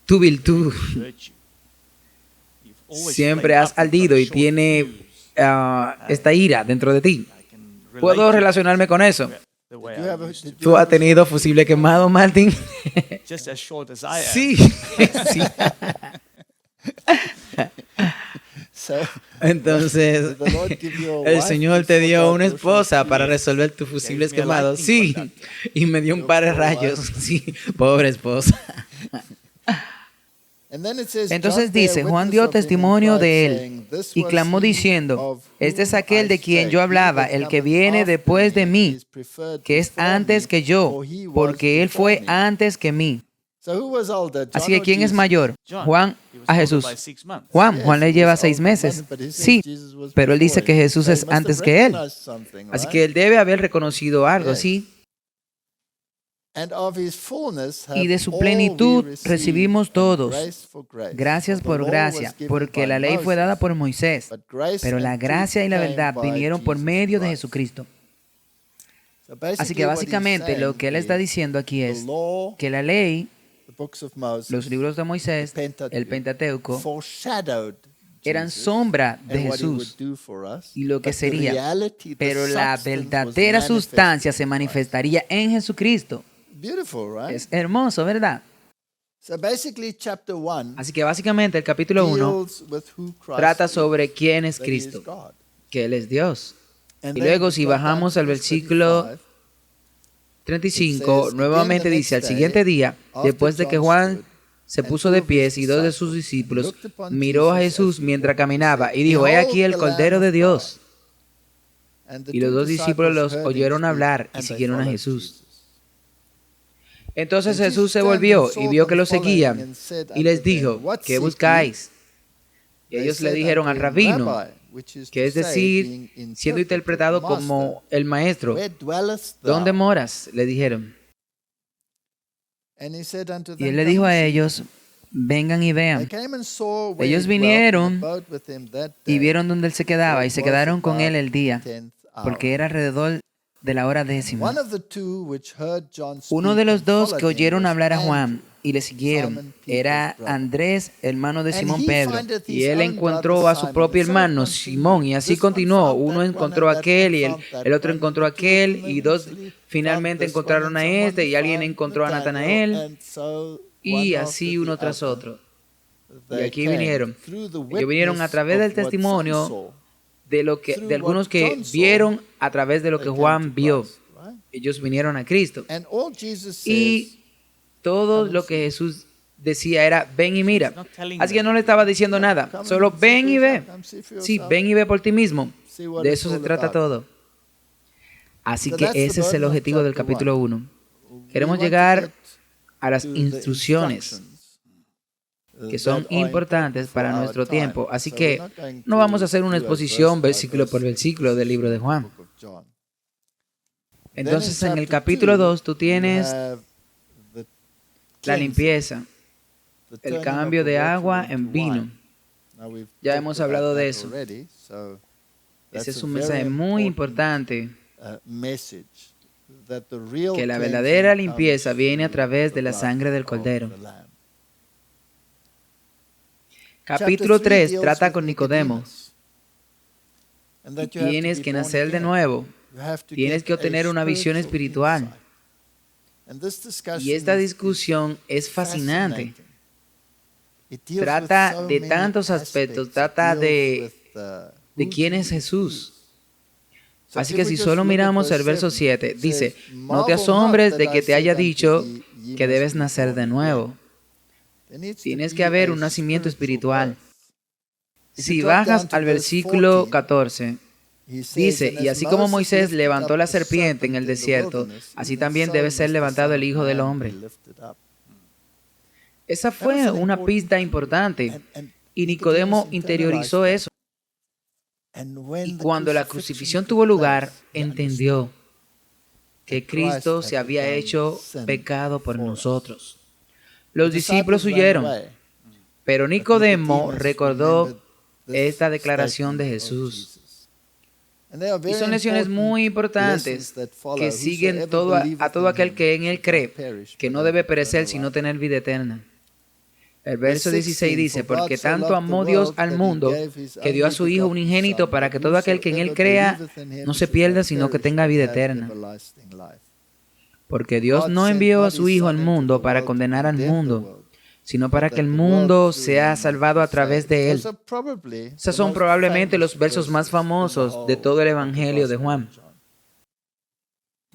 tu virtud. Siempre has ardido y tiene esta ira dentro de ti. ¿Puedo relacionarme con eso? ¿Tú has tenido fusible quemado, Martin? Sí, sí. Entonces, el Señor te dio una esposa para resolver tus fusibles quemados. Sí, y me dio un par de rayos. Sí, pobre esposa. Entonces dice, Juan dio testimonio de él y clamó diciendo, este es aquel de quien yo hablaba, el que viene después de mí, que es antes que yo, porque él fue antes que mí. Así que ¿quién es mayor? Juan a Jesús. Juan le lleva 6 meses. Sí, pero él dice que Jesús es antes que él. Así que él debe haber reconocido algo, ¿sí? Y de su plenitud recibimos todos, gracias por gracia, porque la ley fue dada por Moisés, pero la gracia y la verdad vinieron por medio de Jesucristo. Así que básicamente lo que él está diciendo aquí es que la ley, los libros de Moisés, el Pentateuco, eran sombra de Jesús y lo que sería, pero la verdadera sustancia se manifestaría en Jesucristo. Es hermoso, ¿verdad? Así que básicamente el capítulo 1 trata sobre quién es Cristo, que Él es Dios. Y luego si bajamos al versículo 35, nuevamente dice, al siguiente día, después de que Juan se puso de pies y 2 de sus discípulos, miró a Jesús mientras caminaba y dijo, he aquí el Cordero de Dios. Y los 2 discípulos los oyeron hablar y siguieron a Jesús. Entonces Jesús se volvió y vio que lo seguían y les dijo, ¿qué buscáis? Y ellos le dijeron al rabino, que es decir, siendo interpretado como el maestro, ¿dónde moras? Le dijeron. Y él le dijo a ellos, vengan y vean. Ellos vinieron y vieron donde él se quedaba y se quedaron con él el día, porque era alrededor de la hora 10ª. Uno de los 2 que oyeron hablar a Juan y le siguieron era Andrés, hermano de Simón Pedro. Y él encontró a su propio hermano Simón y así continuó. Uno encontró a aquel y el otro encontró a aquel y 2 finalmente encontraron a este y alguien encontró a Natanael y así uno tras otro. Y aquí vinieron. Ellos vinieron a través del testimonio de algunos que vieron a través de lo que Juan vio. Ellos vinieron a Cristo. Y todo lo que Jesús decía era, ven y mira. Así que no le estaba diciendo nada, solo ven y ve. Sí, ven y ve por ti mismo. De eso se trata todo. Así que ese es el objetivo del capítulo 1. Queremos llegar a las instrucciones que son importantes para nuestro tiempo. Así que no vamos a hacer una exposición versículo por versículo del libro de Juan. Entonces en el capítulo 2 tú tienes la limpieza, el cambio de agua en vino. Ya hemos hablado de eso. Ese es un mensaje muy importante, que la verdadera limpieza viene a través de la sangre del Cordero. Capítulo 3 trata con Nicodemo. Tienes que nacer de nuevo. Tienes que obtener una visión espiritual. Y esta discusión es fascinante. Trata de tantos aspectos. Trata de quién es Jesús. Así que si solo miramos el verso 7, dice, no te asombres de que te haya dicho que debes nacer de nuevo. Tienes que haber un nacimiento espiritual. Si bajas al versículo 14, dice, y así como Moisés levantó la serpiente en el desierto, así también debe ser levantado el Hijo del Hombre. Esa fue una pista importante y Nicodemo interiorizó eso. Y cuando la crucifixión tuvo lugar, entendió que Cristo se había hecho pecado por nosotros. Los discípulos huyeron, pero Nicodemo recordó esta declaración de Jesús. Y son lecciones muy importantes que siguen a todo aquel que en él cree, que no debe perecer sino tener vida eterna. El verso 16 dice, porque tanto amó Dios al mundo, que dio a su Hijo unigénito para que todo aquel que en él crea no se pierda, sino que tenga vida eterna. Porque Dios no envió a su Hijo al mundo para condenar al mundo, sino para que el mundo sea salvado a través de él. Esos son probablemente los versos más famosos de todo el Evangelio de Juan.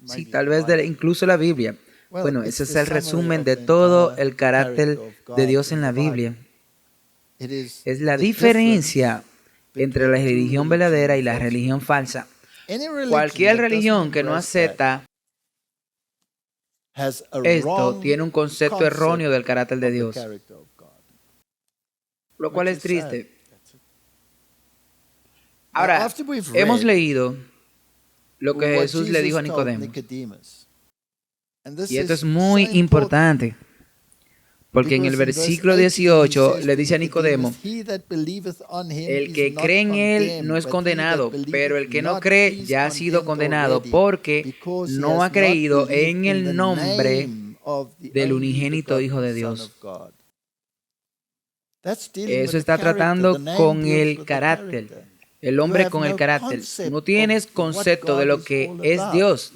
Sí, tal vez incluso la Biblia. Bueno, ese es el resumen de todo el carácter de Dios en la Biblia. Es la diferencia entre la religión verdadera y la religión falsa. Cualquier religión que no acepta esto tiene un concepto erróneo del carácter de Dios, lo cual es triste. Ahora, hemos leído lo que Jesús le dijo a Nicodemo. Y esto es muy importante, porque en el versículo 18 le dice a Nicodemo, el que cree en él no es condenado, pero el que no cree ya ha sido condenado porque no ha creído en el nombre del unigénito Hijo de Dios. Eso está tratando con el carácter. El hombre con el carácter. No tienes concepto de lo que es Dios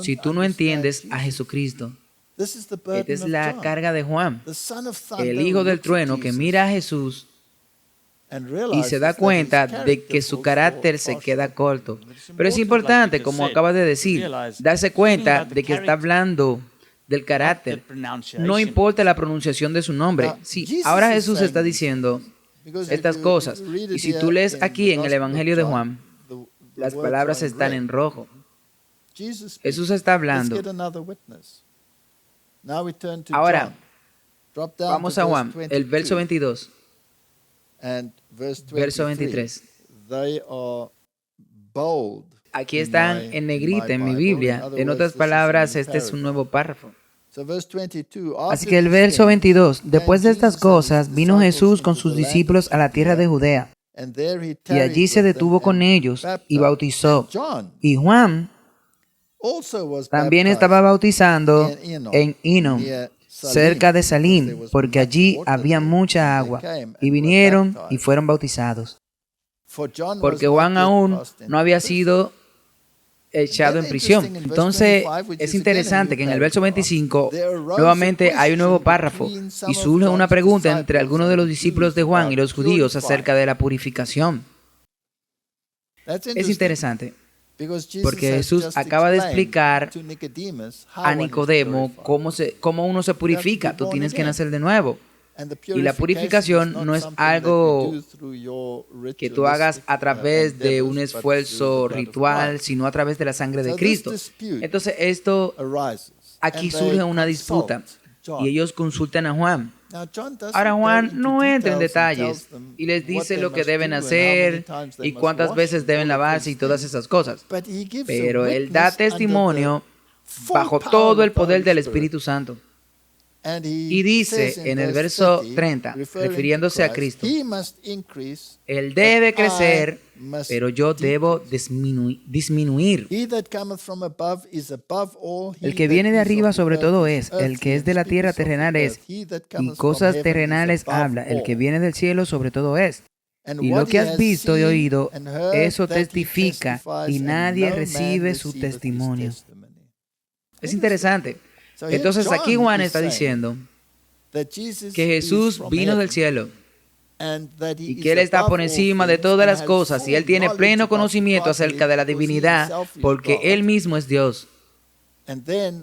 si tú no entiendes a Jesucristo. Esta es la carga de Juan, el hijo del trueno que mira a Jesús y se da cuenta de que su carácter se queda corto. Pero es importante, como acabas de decir, darse cuenta de que está hablando del carácter. No importa la pronunciación de su nombre. Sí, ahora Jesús está diciendo estas cosas. Y si tú lees aquí en el Evangelio de Juan, las palabras están en rojo. Jesús está hablando. Ahora, vamos a Juan, el verso 22, verso 23. Aquí están en negrita en mi Biblia. En otras palabras, este es un nuevo párrafo. Así que el verso 22, después de estas cosas, vino Jesús con sus discípulos a la tierra de Judea, y allí se detuvo con ellos y bautizó. Y Juan también estaba bautizando en Inom, cerca de Salim, porque allí había mucha agua, y vinieron y fueron bautizados. Porque Juan aún no había sido echado en prisión. Entonces, es interesante que en el verso 25, nuevamente hay un nuevo párrafo y surge una pregunta entre algunos de los discípulos de Juan y los judíos acerca de la purificación. Es interesante porque Jesús acaba de explicar a Nicodemo cómo uno se purifica. Tú tienes que nacer de nuevo. Y la purificación no es algo que tú hagas a través de un esfuerzo ritual, sino a través de la sangre de Cristo. Entonces aquí surge una disputa y ellos consultan a Juan. Ahora Juan no entra en detalles y les dice lo que deben hacer y cuántas veces deben lavarse y todas esas cosas. Pero él da testimonio bajo todo el poder del Espíritu Santo. Y dice en el verso 30, refiriéndose a Cristo, Él debe crecer, pero yo debo disminuir. El que viene de arriba sobre todo es, el que es de la tierra terrenal es, y cosas terrenales habla, el que viene del cielo sobre todo es. Y lo que has visto y oído, eso testifica, y nadie recibe su testimonio. Es interesante. Entonces aquí Juan está diciendo que Jesús vino del cielo y que Él está por encima de todas las cosas y Él tiene pleno conocimiento acerca de la divinidad porque Él mismo es Dios.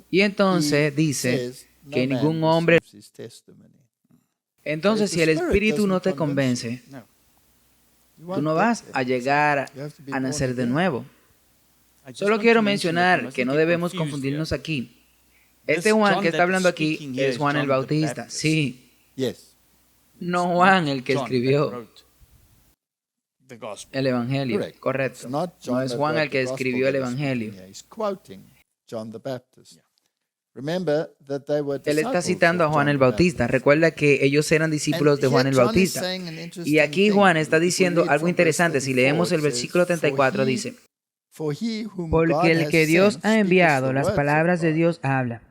Y entonces dice que ningún hombre Entonces, si el Espíritu no te convence, tú no vas a llegar a nacer de nuevo. Solo quiero mencionar que no debemos confundirnos aquí. Este Juan que está hablando aquí es Juan el Bautista, sí. No Juan el que escribió el Evangelio, correcto. No es Juan el que escribió el Evangelio. Él está citando a Juan el Bautista. Recuerda que ellos eran discípulos de Juan el Bautista. Y aquí Juan está diciendo algo interesante. Si leemos el versículo 34, dice: porque el que Dios ha enviado, las palabras de Dios habla.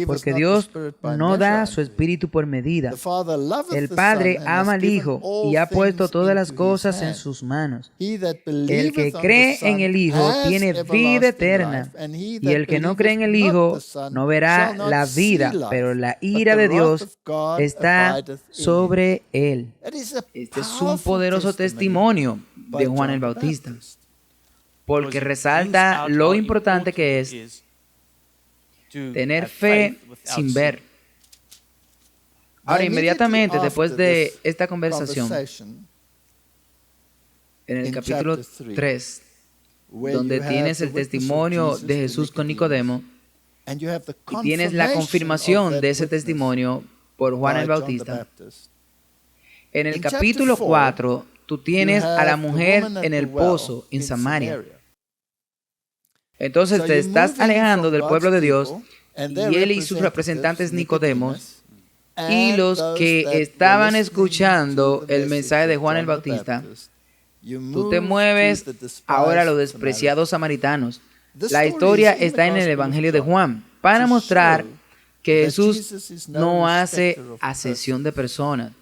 Porque Dios no da su Espíritu por medida. El Padre ama al Hijo y ha puesto todas las cosas en sus manos. El que cree en el Hijo tiene vida eterna, y el que no cree en el Hijo no verá la vida, pero la ira de Dios está sobre él. Este es un poderoso testimonio de Juan el Bautista, porque resalta lo importante que es tener fe sin ver. Ahora, inmediatamente después de esta conversación, en el capítulo 3, donde tienes el testimonio de Jesús con Nicodemo, y tienes la confirmación de ese testimonio por Juan el Bautista, en el capítulo 4, tú tienes a la mujer en el pozo en Samaria. Entonces te estás alejando del pueblo de Dios, y él y sus representantes Nicodemos y los que estaban escuchando el mensaje de Juan el Bautista. Tú te mueves ahora a los despreciados samaritanos. La historia está en el Evangelio de Juan para mostrar que Jesús no hace acepción de personas,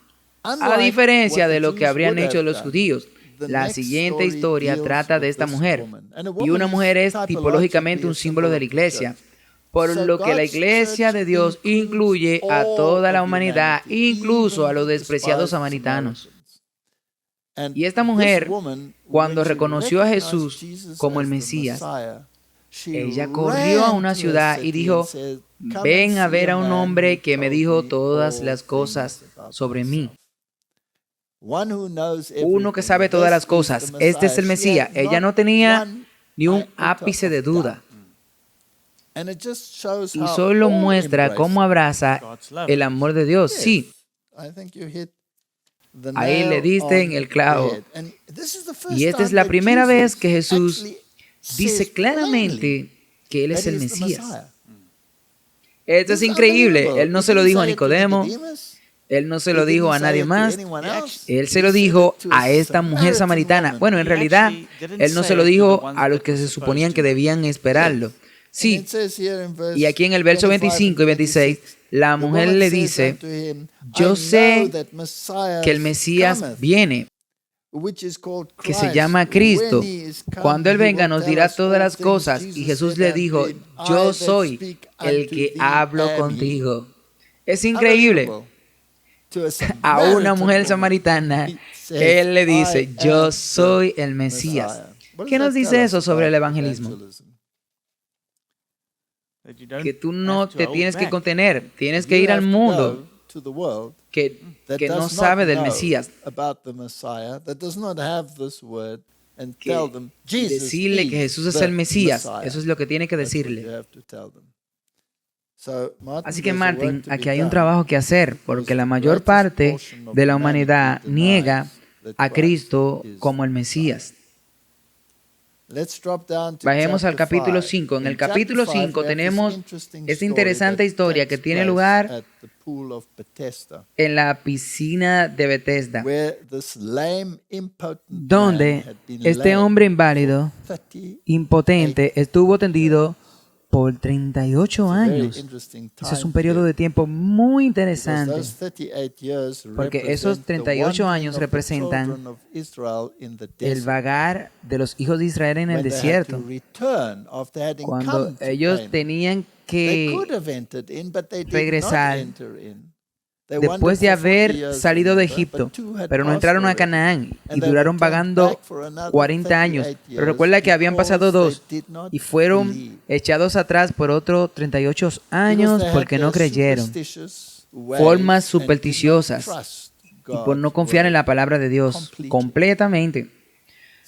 a diferencia de lo que habrían hecho los judíos. La siguiente historia trata de esta mujer, y una mujer es tipológicamente un símbolo de la iglesia, por lo que la iglesia de Dios incluye a toda la humanidad, incluso a los despreciados samaritanos. Y esta mujer, cuando reconoció a Jesús como el Mesías, ella corrió a una ciudad y dijo: ven a ver a un hombre que me dijo todas las cosas sobre mí. Uno que sabe todas las cosas. Este es el Mesías. Ella no tenía ni un ápice de duda. Y solo muestra cómo abraza el amor de Dios. Sí. Ahí le diste en el clavo. Y esta es la primera vez que Jesús dice claramente que Él es el Mesías. Esto es increíble. Él no se lo dijo a Nicodemo. Él no se lo dijo a nadie más. Él se lo dijo a esta mujer samaritana. Bueno, en realidad, Él no se lo dijo a los que se suponían que debían esperarlo. Sí. Y aquí en el verso 25 y 26, la mujer le dice: yo sé que el Mesías viene, que se llama Cristo. Cuando Él venga nos dirá todas las cosas. Y Jesús le dijo: yo soy el que hablo contigo. Es increíble. A una mujer samaritana, Él le dice: yo soy el Mesías. ¿Qué nos dice eso sobre el evangelismo? Que tú no te tienes que contener, tienes que ir al mundo que no sabe del Mesías, que decirle que Jesús es el Mesías. Eso es lo que tiene que decirle. Así que, Martin, aquí hay un trabajo que hacer, porque la mayor parte de la humanidad niega a Cristo como el Mesías. Bajemos al capítulo 5. En el capítulo 5 tenemos esta interesante historia que tiene lugar en la piscina de Bethesda, donde este hombre inválido, impotente, estuvo tendido por 38 años. Ese es un periodo de tiempo muy interesante, porque esos 38 años representan el vagar de los hijos de Israel en el desierto, cuando ellos tenían que regresar después de haber salido de Egipto, pero no entraron a Canaán y duraron vagando 40 años. Pero recuerda que habían pasado 2 y fueron echados atrás por otros 38 años porque no creyeron. formas supersticiosas y por no confiar en la palabra de Dios completamente.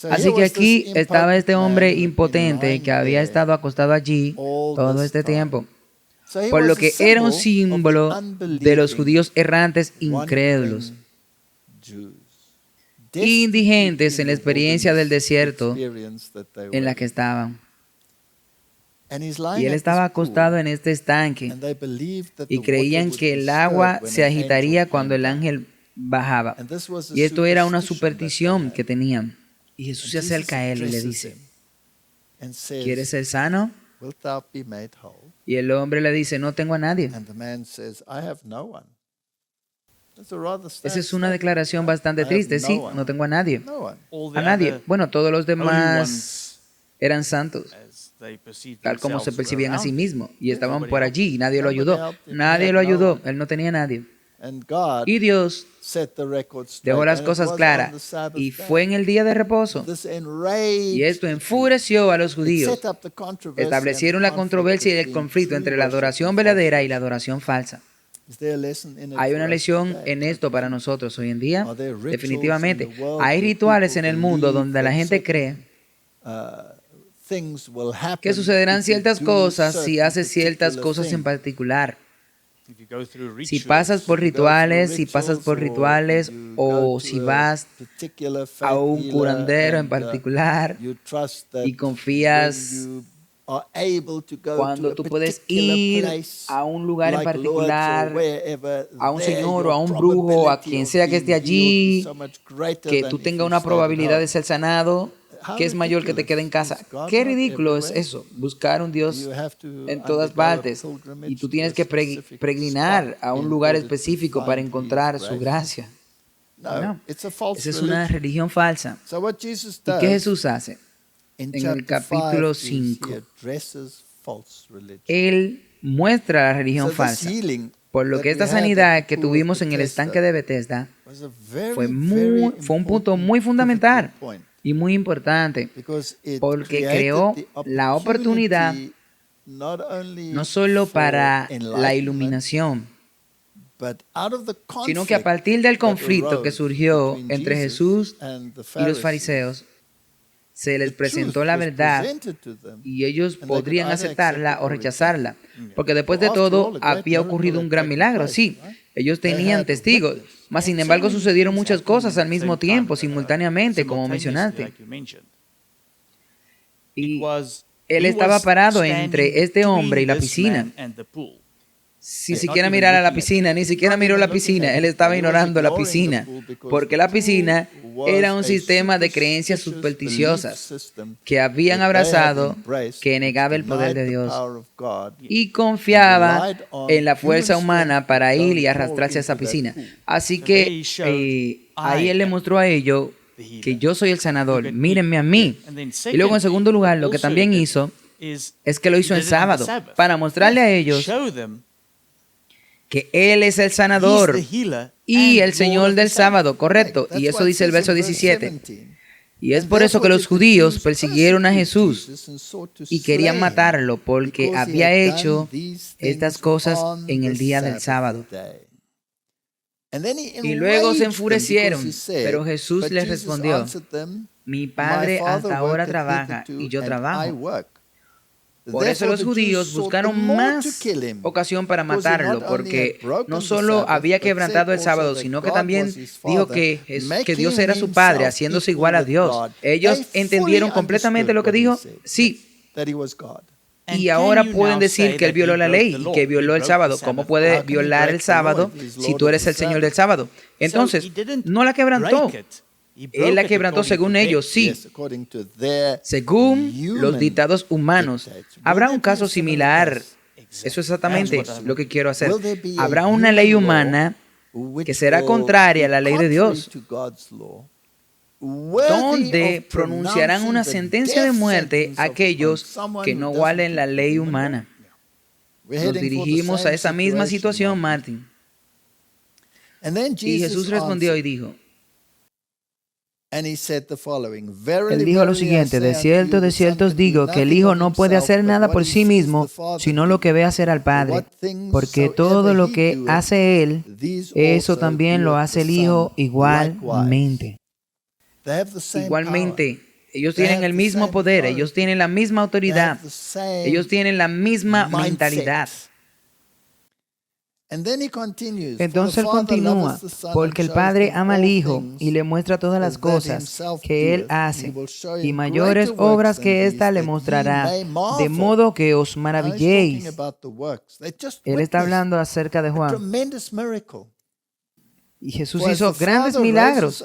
Así que aquí estaba este hombre impotente que había estado acostado allí todo este tiempo, por lo que era un símbolo de los judíos errantes incrédulos, indigentes en la experiencia del desierto en la que estaban. Y él estaba acostado en este estanque y creían que el agua se agitaría cuando el ángel bajaba. Y esto era una superstición que tenían. Y Jesús se acerca a él y le dice, ¿quieres ser sano? Y el hombre le dice, no tengo a nadie. Esa es una declaración bastante triste, sí, no tengo a nadie. A nadie. Bueno, todos los demás eran santos, tal como se percibían a sí mismos, y estaban por allí y nadie lo ayudó. Nadie lo ayudó, él no tenía a nadie. Y Dios dejó las cosas claras y fue en el día de reposo. Y esto enfureció a los judíos. Establecieron la controversia y el conflicto entre la adoración verdadera y la adoración falsa. ¿Hay una lección en esto para nosotros hoy en día? Definitivamente. Hay rituales en el mundo donde la gente cree que sucederán ciertas cosas si haces ciertas cosas en particular. Si pasas por rituales, o si vas a un curandero en particular y confías cuando tú puedes ir a un lugar en particular, a un señor o a un brujo, a quien sea que esté allí, que tú tengas una probabilidad de ser sanado, que es mayor que te quede en casa. Qué ridículo es eso, buscar un Dios en todas partes y tú tienes que peregrinar a un lugar específico para encontrar su gracia. No, esa es una religión falsa. ¿Y qué Jesús hace? En el capítulo 5, Él muestra la religión falsa. Por lo que esta sanidad que tuvimos en el estanque de Bethesda fue un punto muy fundamental y muy importante, porque creó la oportunidad no solo para la iluminación, sino que a partir del conflicto que surgió entre Jesús y los fariseos, se les presentó la verdad y ellos podrían aceptarla o rechazarla, porque después de todo había ocurrido un gran milagro, sí, ellos tenían testigos, mas sin embargo sucedieron muchas cosas al mismo tiempo, simultáneamente, como mencionaste. Y él estaba parado entre este hombre y la piscina. Sin siquiera mirar a la piscina, ni siquiera miró la piscina, él estaba ignorando la piscina, porque la piscina era un sistema de creencias supersticiosas que habían abrazado, que negaba el poder de Dios y confiaba en la fuerza humana para ir y arrastrarse a esa piscina. Así que ahí él le mostró a ellos que yo soy el sanador, mírenme a mí. Y luego en segundo lugar, lo que también hizo es que lo hizo en sábado, para mostrarle a ellos que Él es el sanador y el Señor del sábado, correcto. Y eso dice el verso 17. Y es por eso que los judíos persiguieron a Jesús y querían matarlo, porque había hecho estas cosas en el día del sábado. Y luego se enfurecieron, pero Jesús les respondió, mi Padre hasta ahora trabaja y yo trabajo. Por eso los judíos buscaron más ocasión para matarlo, porque no solo había quebrantado el sábado, sino que también dijo que Dios era su Padre, haciéndose igual a Dios. Ellos entendieron completamente lo que dijo, sí. Y ahora pueden decir que Él violó la ley y que violó el sábado. ¿Cómo puede violar el sábado si tú eres el Señor del sábado? Entonces, no la quebrantó. Él la quebrantó según ellos, sí. Según los dictados humanos. ¿Habrá un caso similar? Eso es exactamente lo que quiero hacer. ¿Habrá una ley humana que será contraria a la ley de Dios, donde pronunciarán una sentencia de muerte a aquellos que no guarden la ley humana? Nos dirigimos a esa misma situación, Martin. Y Jesús respondió y dijo, Él dijo lo siguiente: de cierto os digo que el Hijo no puede hacer nada por sí mismo, sino lo que ve hacer al Padre, porque todo lo que hace Él, eso también lo hace el Hijo igualmente. Igualmente, ellos tienen el mismo poder, ellos tienen la misma autoridad, ellos tienen la misma mentalidad. Entonces él continúa, porque el Padre ama al Hijo y le muestra todas las cosas que Él hace, y mayores obras que ésta le mostrará, de modo que os maravilléis. Él está hablando acerca de Juan. Y Jesús hizo grandes milagros,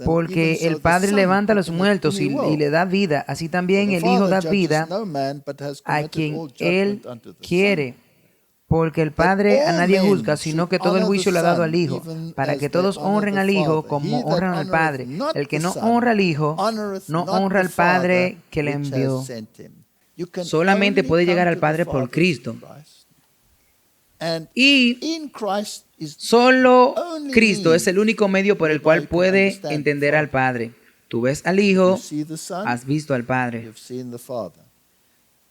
porque el Padre levanta a los muertos y le da vida. Así también el Hijo da vida a quien Él quiere. Porque el Padre a nadie juzga, sino que todo el juicio le ha dado al Hijo, para que todos honren al Hijo como honran al Padre. El que no honra al Hijo, no honra al Padre que le envió. Solamente puede llegar al Padre por Cristo. Y solo Cristo es el único medio por el cual puede entender al Padre. Tú ves al Hijo, has visto al Padre.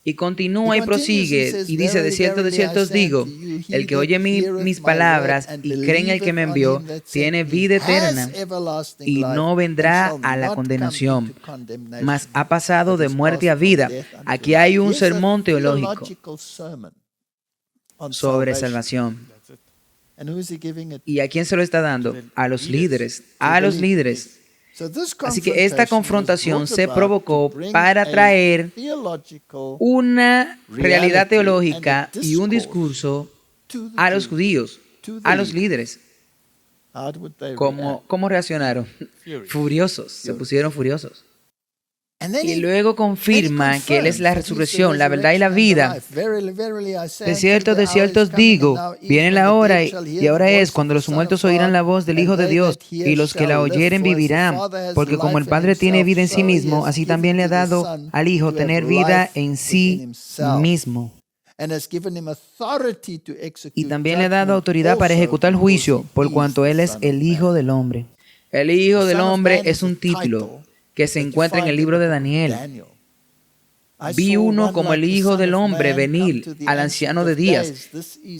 Y continúa y prosigue y dice, de cierto os digo, el que oye mis palabras y cree en el que me envió, tiene vida eterna y no vendrá a la condenación, mas ha pasado de muerte a vida. Aquí hay un sermón teológico sobre salvación. ¿Y a quién se lo está dando? A los líderes, a los líderes. Así que esta confrontación se provocó para traer una realidad teológica y un discurso a los judíos, a los líderes. ¿Cómo reaccionaron? Furiosos, se pusieron furiosos. Y luego confirma que Él es la resurrección, la verdad y la vida. De cierto os digo, viene la hora y ahora es cuando los muertos oirán la voz del Hijo de Dios y los que la oyeren vivirán. Porque como el Padre tiene vida en sí mismo, así también le ha dado al Hijo tener vida en sí mismo. Y también le ha dado autoridad para ejecutar el juicio, por cuanto Él es el Hijo del Hombre. El Hijo del Hombre es un título que se encuentra en el libro de Daniel. Vi uno como el Hijo del Hombre venir al anciano de días.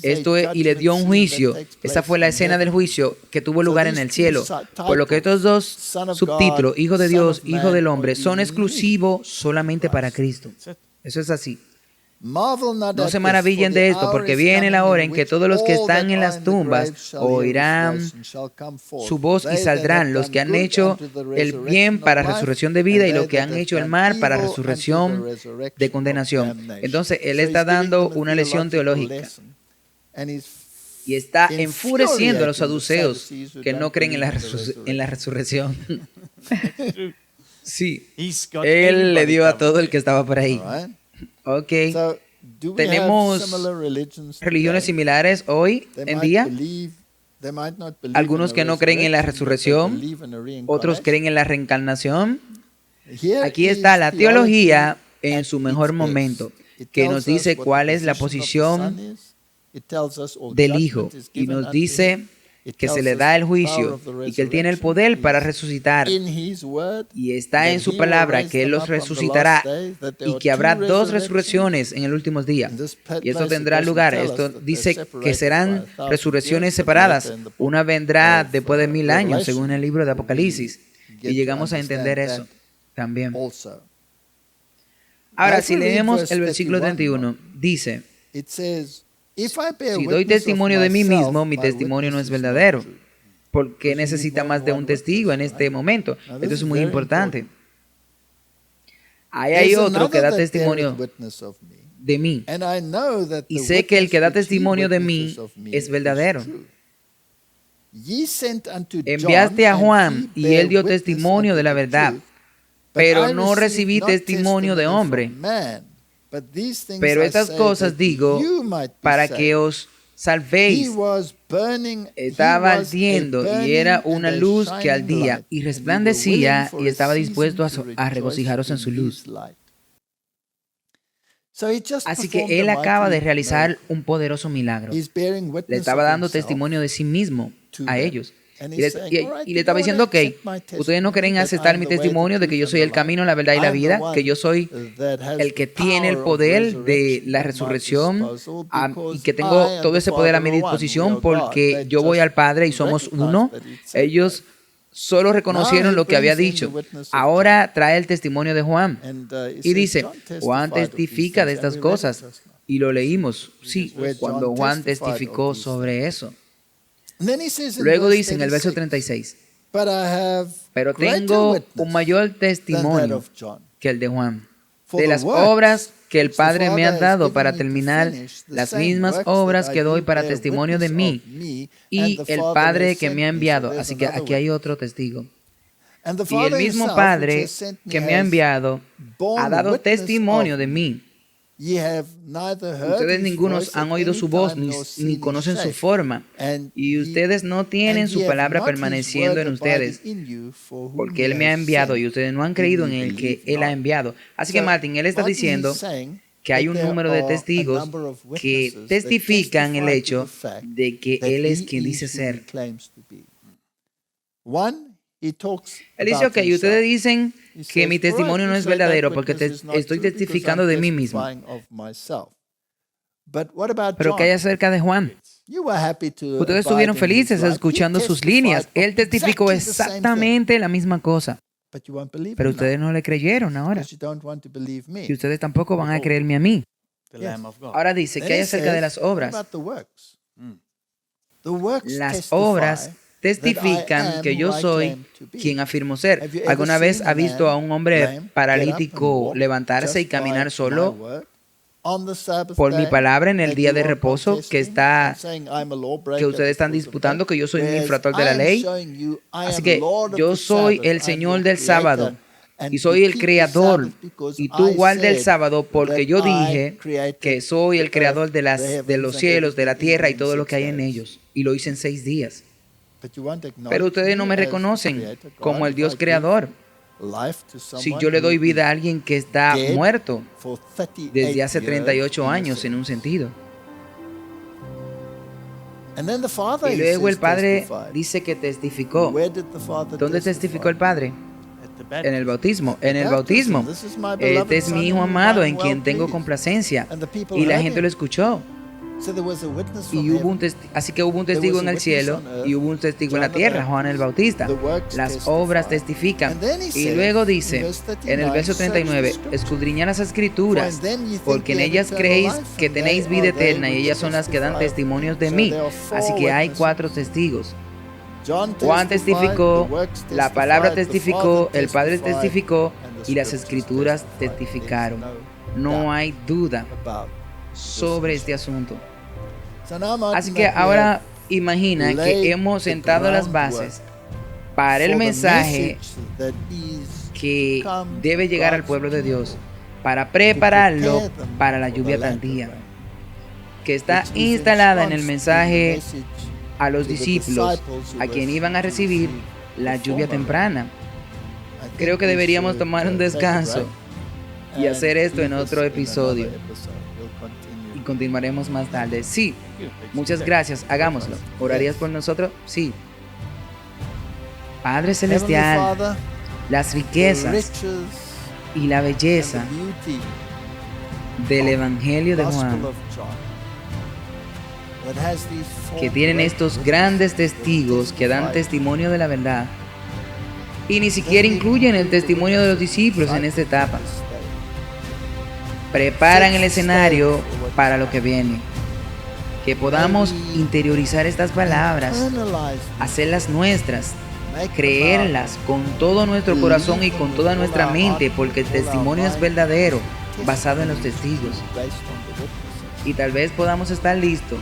Esto es, y le dio un juicio. Esa fue la escena del juicio que tuvo lugar en el cielo. Por lo que estos dos subtítulos, Hijo de Dios, Hijo del Hombre, son exclusivos solamente para Cristo. Eso es así. No se maravillen de esto, porque viene la hora en que todos los que están en las tumbas oirán su voz y saldrán, los que han hecho el bien para resurrección de vida y los que han hecho el mal para resurrección de condenación. Entonces, Él está dando una lección teológica y está enfureciendo a los saduceos que no creen en la resurrección. Sí, Él le dio a todo el que estaba por ahí. Ok, tenemos religiones similares hoy en día. Algunos que no creen en la resurrección, otros creen en la reencarnación. Aquí está la teología en su mejor momento, que nos dice cuál es la posición del Hijo y nos dice que se le da el juicio y que Él tiene el poder para resucitar. Y está en su palabra que Él los resucitará y que habrá dos resurrecciones en el último día. Y esto tendrá lugar. Esto dice que serán resurrecciones separadas. Una vendrá después de 1000 años, según el libro de Apocalipsis. Y llegamos a entender eso también. Ahora, si leemos el versículo 31, dice: si doy testimonio de mí mismo, mi testimonio no es verdadero. ¿Por qué necesita más de un testigo en este momento? Esto es muy importante. Ahí hay otro que da testimonio de mí. Y sé que el que da testimonio de mí es verdadero. Enviaste a Juan y él dio testimonio de la verdad, pero no recibí testimonio de hombre. Pero estas cosas digo para que os salvéis. Estaba ardiendo y era una luz que ardía y resplandecía y estaba dispuesto a regocijaros en su luz. Así que Él acaba de realizar un poderoso milagro. Le estaba dando testimonio de sí mismo a ellos. Y le estaba diciendo, ok, ustedes no quieren aceptar mi testimonio de que yo soy el camino, la verdad y la vida, que yo soy el que tiene el poder de la resurrección y que tengo todo ese poder a mi disposición porque yo voy al Padre y somos uno. Ellos solo reconocieron lo que había dicho. Ahora trae el testimonio de Juan y dice, Juan testifica de estas cosas. Y lo leímos, sí, cuando Juan testificó sobre eso. Luego dice en el verso 36, pero tengo un mayor testimonio que el de Juan, de las obras que el Padre me ha dado para terminar las mismas obras que doy para testimonio de mí y el Padre que me ha enviado. Así que aquí hay otro testigo. Y el mismo Padre que me ha enviado ha dado testimonio de mí. Ustedes ningunos han oído su voz ni conocen su forma, y ustedes no tienen su palabra permaneciendo en ustedes, porque Él me ha enviado y ustedes no han creído en el que Él ha enviado. Así que Martin, él está diciendo que hay un número de testigos que testifican el hecho de que Él es quien dice ser. Él dice, ok, ustedes dicen que mi testimonio no es verdadero porque estoy testificando de mí mismo. Pero ¿qué hay acerca de Juan? Ustedes estuvieron felices escuchando sus líneas. Él testificó exactamente la misma cosa. Pero ustedes no le creyeron ahora. Y ustedes tampoco van a creerme a mí. Ahora dice, ¿qué hay acerca de las obras? Las obras testifican que yo soy quien afirmo ser. ¿Alguna vez ha visto a un hombre paralítico levantarse y caminar solo por mi palabra en el día de reposo que ustedes están disputando que yo soy un infractor de la ley? Así que yo soy el Señor del sábado y soy el creador, y tú guarda el sábado porque yo dije que soy el creador de los cielos, de la tierra y todo lo que hay en ellos, y lo hice en 6 días. Pero ustedes no me reconocen como el Dios creador. Si yo le doy vida a alguien que está muerto desde hace 38 años en un sentido. Y luego el Padre dice que testificó. ¿Dónde testificó el Padre? En el bautismo. En el bautismo. Este es mi Hijo amado en quien tengo complacencia. Y la gente lo escuchó. Y así que hubo un testigo en el cielo y hubo un testigo en la tierra, Juan el Bautista. Las obras testifican. Y luego dice en el verso 39, escudriñad las escrituras, porque en ellas creéis que tenéis vida eterna y ellas son las que dan testimonios de mí. Así que hay 4 testigos. Juan testificó, la palabra testificó, el Padre testificó y las escrituras testificaron. No hay duda sobre este asunto. Así que ahora imagina que hemos sentado las bases para el mensaje que debe llegar al pueblo de Dios, para prepararlo para la lluvia tardía, que está instalada en el mensaje a los discípulos, a quien iban a recibir la lluvia temprana. Creo que deberíamos tomar un descanso y hacer esto en otro episodio. Y continuaremos más tarde. Sí, muchas gracias, hagámoslo. ¿Orarías por nosotros? Sí. Padre Celestial, las riquezas y la belleza del Evangelio de Juan, que tienen estos grandes testigos que dan testimonio de la verdad y ni siquiera incluyen el testimonio de los discípulos en esta etapa. Preparan el escenario para lo que viene. Que podamos interiorizar estas palabras, hacerlas nuestras, creerlas con todo nuestro corazón y con toda nuestra mente, porque el testimonio es verdadero, basado en los testigos. Y tal vez podamos estar listos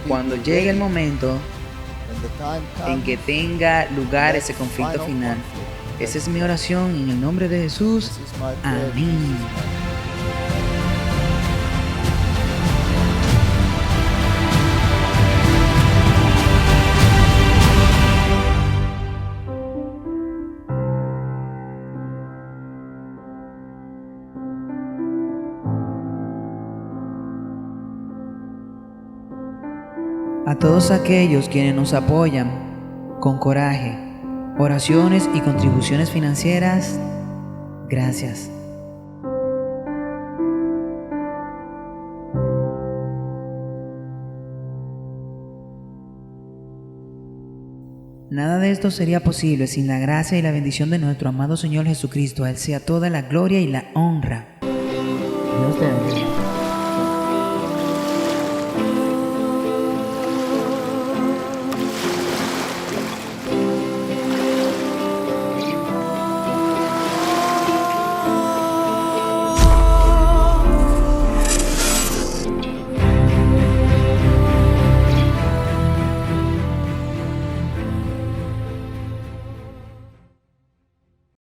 cuando llegue el momento en que tenga lugar ese conflicto final. Esa es mi oración en el nombre de Jesús. Amén. A todos aquellos quienes nos apoyan con coraje. Oraciones y contribuciones financieras, gracias. Nada de esto sería posible sin la gracia y la bendición de nuestro amado Señor Jesucristo. A Él sea toda la gloria y la honra. Dios te bendiga.